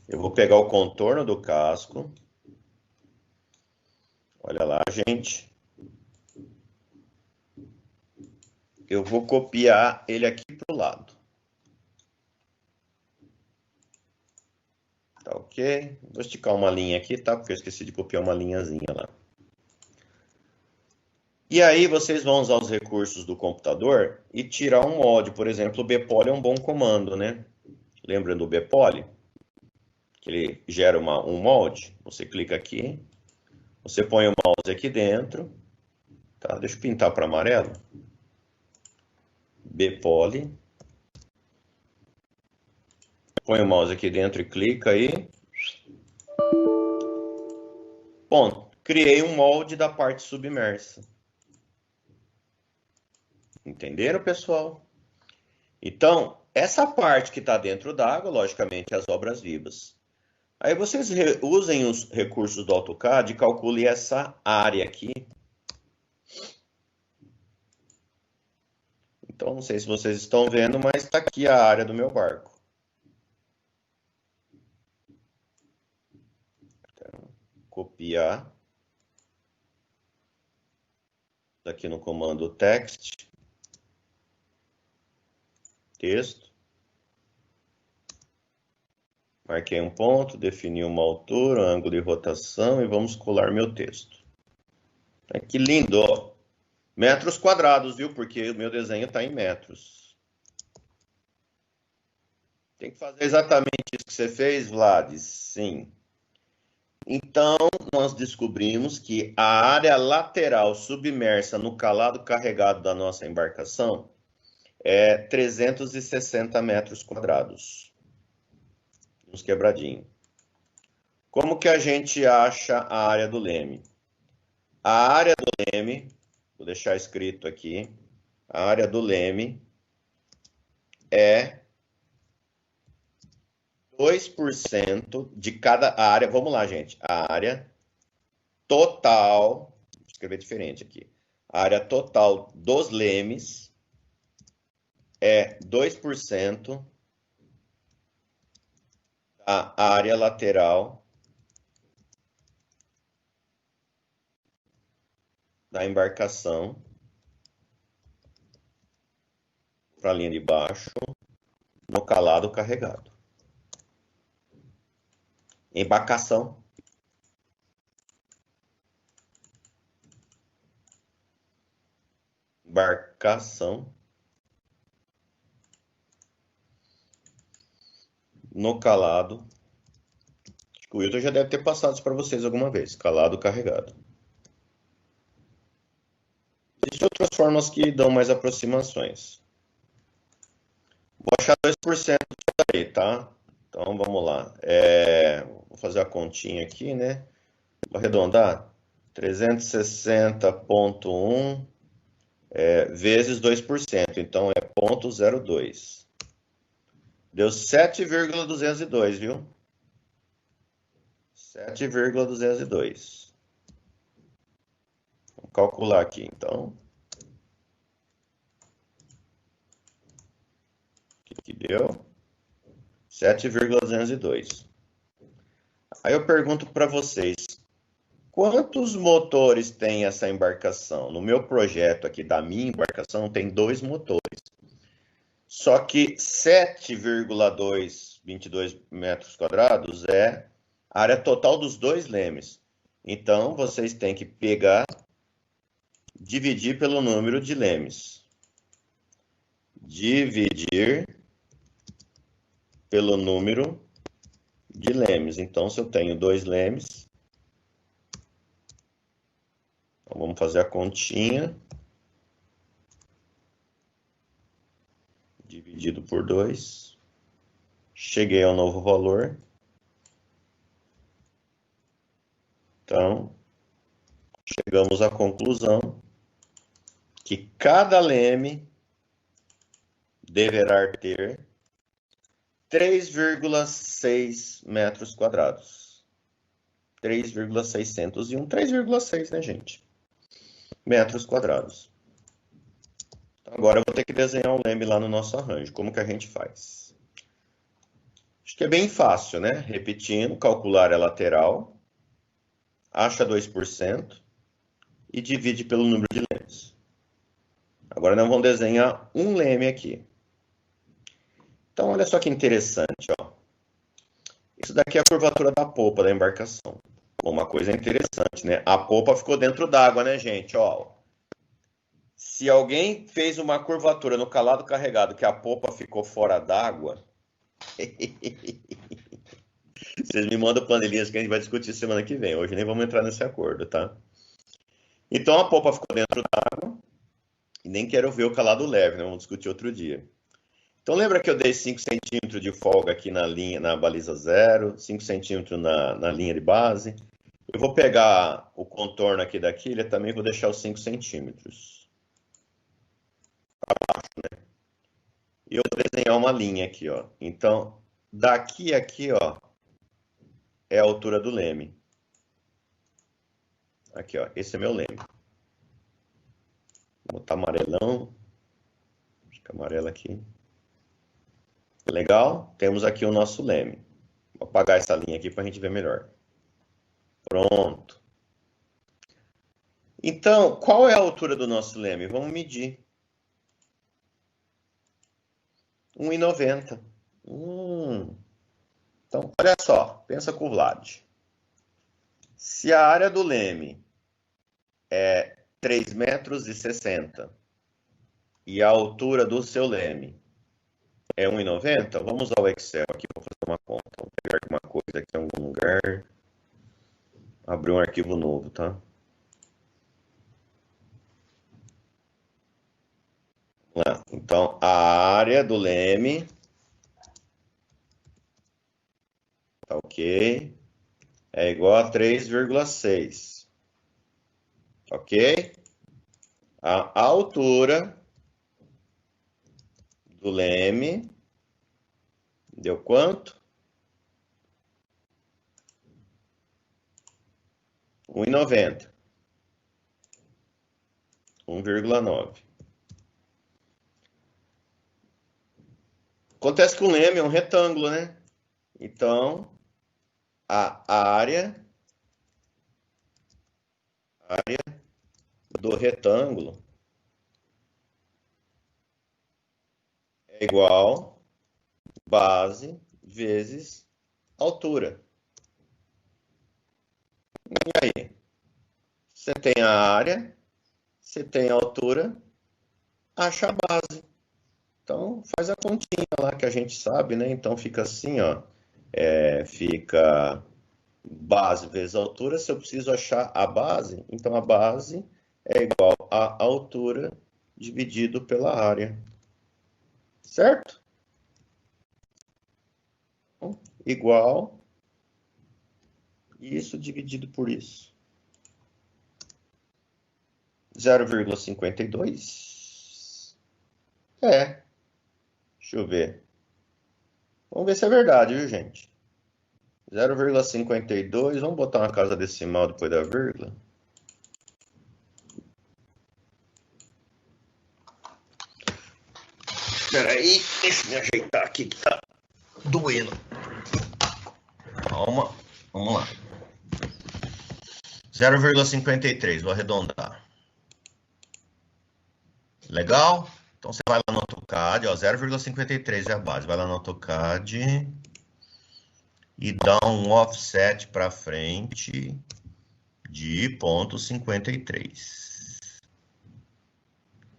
Eu vou pegar o contorno do casco. Olha lá, gente. Eu vou copiar ele aqui pro lado. Tá ok? Vou esticar uma linha aqui, tá? Porque eu esqueci de copiar uma linhazinha lá. E aí vocês vão usar os recursos do computador e tirar um molde. Por exemplo, o bpoly é um bom comando, né? Lembra do bpoly? Que ele gera um molde. Você clica aqui, você põe o mouse aqui dentro. Tá? Deixa eu pintar para amarelo. Bpoly. Põe o mouse aqui dentro e clica aí. Bom, criei um molde da parte submersa. Entenderam, pessoal? Então, essa parte que está dentro d'água, logicamente, as obras vivas. Aí vocês usem os recursos do AutoCAD e calculem essa área aqui. Então, não sei se vocês estão vendo, mas está aqui a área do meu barco. Então, copiar. Aqui no comando text. Texto. Marquei um ponto, defini uma altura, um ângulo de rotação e vamos colar meu texto. Que lindo, ó. Metros quadrados, viu? Porque o meu desenho está em metros. Tem que fazer exatamente isso que você fez, Vlad? Sim. Então, nós descobrimos que a área lateral submersa no calado carregado da nossa embarcação é 360 metros quadrados. Uns quebradinhos. Como que a gente acha a área do leme? A área do leme, vou deixar escrito aqui, a área do leme é 2% de cada área. Vamos lá, gente. A área total, vou escrever diferente aqui. A área total dos lemes é 2% da área lateral da embarcação para a linha de baixo no calado carregado. Embarcação. Embarcação no calado. Acho que o Wilton já deve ter passado isso para vocês alguma vez. Calado carregado. Existem outras formas que dão mais aproximações. Vou achar 2% aí, tá? Então vamos lá. Vou fazer a continha aqui, né? Vou arredondar. 360,1 vezes 2%. Então é 0,02. Deu 7,202, viu? 7,202. Vamos calcular aqui, então. O que deu? 7,202. Aí eu pergunto para vocês, quantos motores tem essa embarcação? No meu projeto aqui da minha embarcação tem 2 motores. Só que 7,222 metros quadrados é a área total dos 2 lemes. Então, vocês têm que pegar, dividir pelo número de lemes. Dividir pelo número de lemes. Então, se eu tenho 2 lemes, então vamos fazer a continha. Dividido por 2. Cheguei ao novo valor. Então, chegamos à conclusão que cada leme deverá ter 3,6 metros quadrados. 3,601. 3,6, né, gente? Metros quadrados. Agora eu vou ter que desenhar um leme lá no nosso arranjo. Como que a gente faz? Acho que é bem fácil, né? Repetindo, calcular a lateral, acha 2% e divide pelo número de lemes. Agora nós vamos desenhar um leme aqui. Então, olha só que interessante, ó. Isso daqui é a curvatura da polpa da embarcação. Uma coisa interessante, né? A polpa ficou dentro d'água, né, gente? Ó, se alguém fez uma curvatura no calado carregado que a polpa ficou fora d'água, vocês me mandam panelinhas que a gente vai discutir semana que vem. Hoje nem vamos entrar nesse acordo, tá? Então a polpa ficou dentro d'água e nem quero ver o calado leve, né? Vamos discutir outro dia. Então lembra que eu dei 5 centímetros de folga aqui na linha, na baliza 0, 5 centímetros na linha de base. Eu vou pegar o contorno aqui da quilha, também vou deixar os 5 centímetros. Abaixo, né? E eu vou desenhar uma linha aqui, ó. Então, daqui a aqui, ó, é a altura do leme. Aqui, ó, esse é meu leme. Vou botar amarelão. Fica amarelo aqui. Legal? Temos aqui o nosso leme. Vou apagar essa linha aqui para a gente ver melhor. Pronto. Então, qual é a altura do nosso leme? Vamos medir. 1,90. Então, olha só. Pensa com o Vlad. Se a área do leme é 3,60 metros e a altura do seu leme é 1,90, vamos usar o Excel aqui para fazer uma conta. Vou pegar uma coisa aqui em algum lugar. Abrir um arquivo novo, tá? Vamos lá. Então, a área do leme, tá ok, é igual a 3,6. Ok? A altura do leme deu quanto? 1,90. 1,9. Acontece que o leme é um retângulo, né? Então, a área do retângulo é igual base vezes altura. E aí? Você tem a área, você tem a altura, acha a base. Então, faz a continha lá que a gente sabe, né? Então, fica assim, ó. Fica base vezes altura. Se eu preciso achar a base, então a base é igual à altura dividido pela área. Certo? Então, igual isso dividido por isso. 0,52. Deixa eu ver. Vamos ver se é verdade, viu, gente? 0,52. Vamos botar uma casa decimal depois da vírgula. Espera aí, deixa eu me ajeitar aqui que tá doendo. Calma, vamos lá. 0,53, vou arredondar. Legal? Então você vai lá no AutoCAD, ó, 0,53 é a base. Vai lá no AutoCAD e dá um offset para frente de 0,53.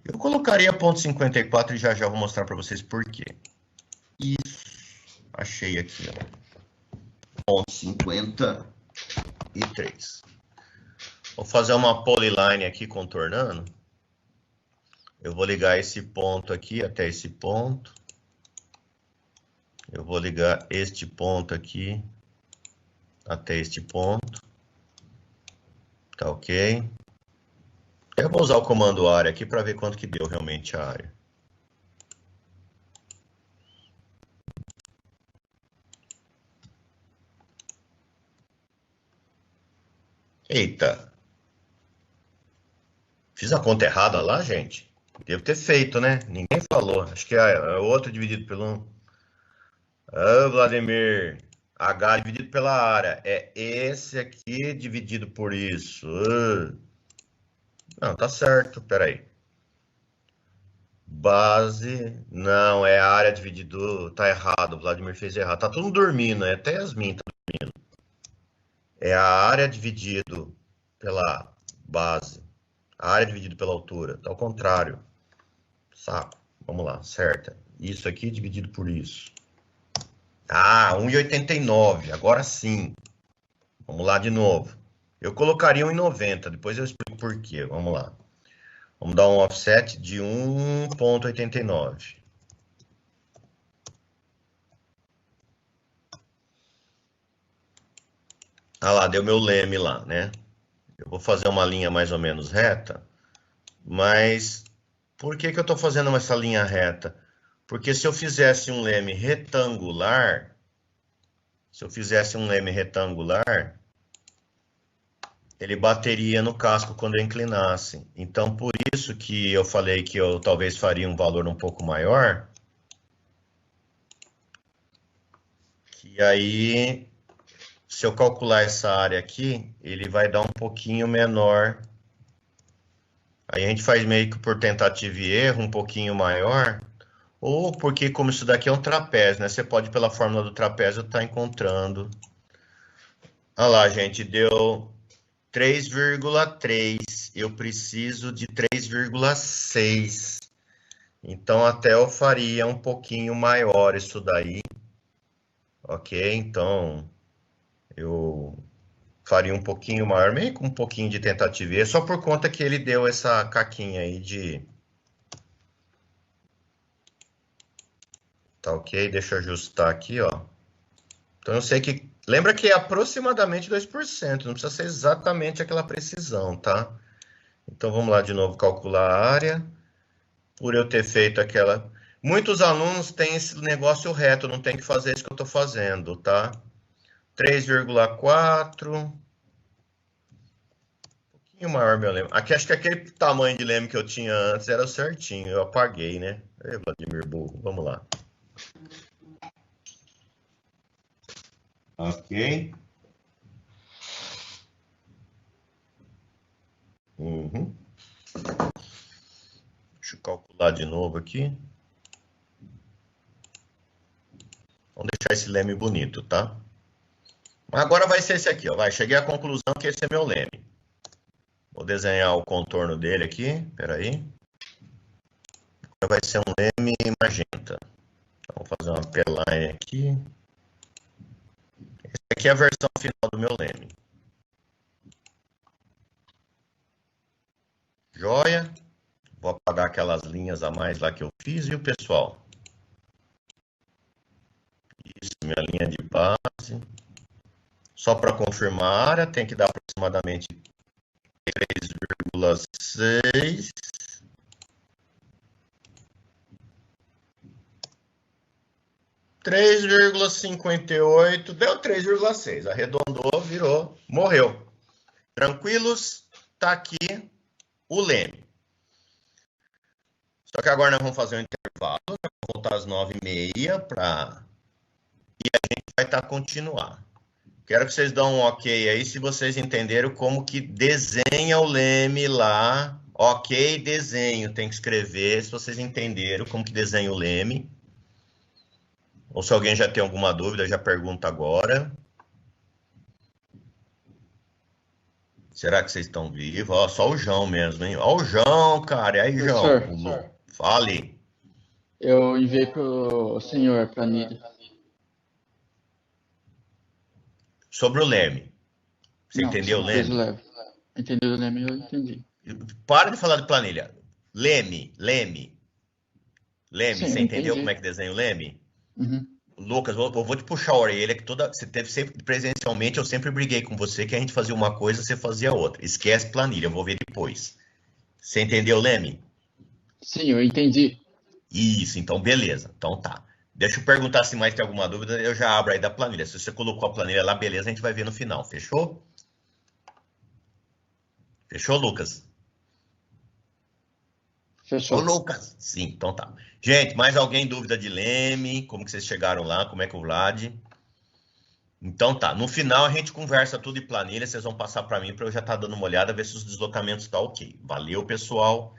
Eu colocaria 0,54 e já vou mostrar para vocês por quê. Isso, achei aqui, ó. 0,53. Vou fazer uma polyline aqui contornando. Eu vou ligar esse ponto aqui até esse ponto. Eu vou ligar este ponto aqui até este ponto. Tá ok? Eu vou usar o comando área aqui para ver quanto que deu realmente a área. Eita. Fiz a conta errada lá, gente? Devo ter feito, né? Ninguém falou. Acho que é outro dividido pelo 1. Ah, Vladimir. H dividido pela área. É esse aqui dividido por isso. Não, tá certo. Peraí. Base. Não, é a área dividido. Tá errado. O Vladimir fez errado. Tá tudo dormindo. Até Yasmin tá dormindo. É a área dividido pela base. A área dividido pela altura. Tá ao contrário. Saco. Vamos lá. Certa. Isso aqui dividido por isso. Ah, 1,89. Agora sim. Vamos lá de novo. Eu colocaria 1,90. Depois eu explico por quê. Vamos lá. Vamos dar um offset de 1,89. Ah lá, deu meu leme lá, né? Eu vou fazer uma linha mais ou menos reta. Mas por que eu estou fazendo essa linha reta? Porque se eu fizesse um leme retangular, ele bateria no casco quando eu inclinasse. Então, por isso que eu falei que eu talvez faria um valor um pouco maior. Que aí, se eu calcular essa área aqui, ele vai dar um pouquinho menor. Aí a gente faz meio que por tentativa e erro, um pouquinho maior. Ou porque, como isso daqui é um trapézio, né? Você pode, pela fórmula do trapézio, estar encontrando. Olha lá, gente, deu 3,3. Eu preciso de 3,6. Então, até eu faria um pouquinho maior isso daí. Ok? Então, eu faria um pouquinho maior, meio com um pouquinho de tentativa e erro, só por conta que ele deu essa caquinha aí de... Tá ok? Deixa eu ajustar aqui, ó. Então, eu sei que... Lembra que é aproximadamente 2%, não precisa ser exatamente aquela precisão, tá? Então, vamos lá de novo, calcular a área. Por eu ter feito aquela... Muitos alunos têm esse negócio reto, não tem que fazer isso que eu estou fazendo, tá? 3,4. Um pouquinho maior meu leme. Aqui, acho que aquele tamanho de leme que eu tinha antes era certinho, eu apaguei, né? Ei, Vladimir burro, vamos lá. Ok. Uhum. Deixa eu calcular de novo aqui. Vamos deixar esse leme bonito, tá? Agora vai ser esse aqui, ó. Cheguei à conclusão que esse é meu leme. Vou desenhar o contorno dele aqui. Peraí. Agora vai ser um leme magenta. Então, vou fazer uma P-line aqui. Essa aqui é a versão final do meu leme. Joia. Vou apagar aquelas linhas a mais lá que eu fiz, viu, pessoal? Isso, minha linha de base. Só para confirmar a área, tem que dar aproximadamente 3,6. (3,58) deu 3,6. Arredondou, virou, morreu. Tranquilos? Tá aqui o leme. Só que agora nós vamos fazer um intervalo, né? Vou voltar às 9h30 para... E a gente vai continuar. Quero que vocês dão um ok aí se vocês entenderam como que desenha o leme lá. Ok, desenho, tem que escrever se vocês entenderam como que desenha o leme. Ou se alguém já tem alguma dúvida, já pergunta agora. Será que vocês estão vivos? Ó, só o João mesmo, hein? Ó o João, cara. E aí, João? Fale. Eu enviei para o senhor a planilha. Sobre o leme. Você entendeu o leme? Entendeu o leme, eu entendi. Para de falar de planilha. Leme. Sim, você entendeu como é que desenha o leme? Uhum. Lucas, eu vou te puxar a orelha, que você teve sempre presencialmente, eu sempre briguei com você, que a gente fazia uma coisa, você fazia outra. Esquece planilha, eu vou ver depois. Você entendeu o leme? Sim, eu entendi. Isso, então beleza. Então tá. Deixa eu perguntar se mais tem alguma dúvida, eu já abro aí da planilha. Se você colocou a planilha lá, beleza, a gente vai ver no final. Fechou? Fechou, Lucas? Fechou. Ô, Lucas. Sim, então tá. Gente, mais alguém dúvida de leme? Como que vocês chegaram lá? Como é que o Vlad? Então tá. No final a gente conversa tudo em planilha, vocês vão passar para mim para eu já estar dando uma olhada, ver se os deslocamentos tá ok. Valeu, pessoal.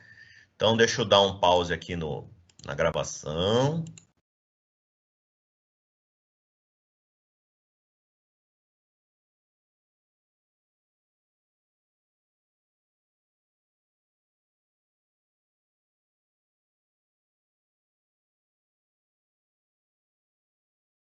Então deixa eu dar um pause aqui na gravação.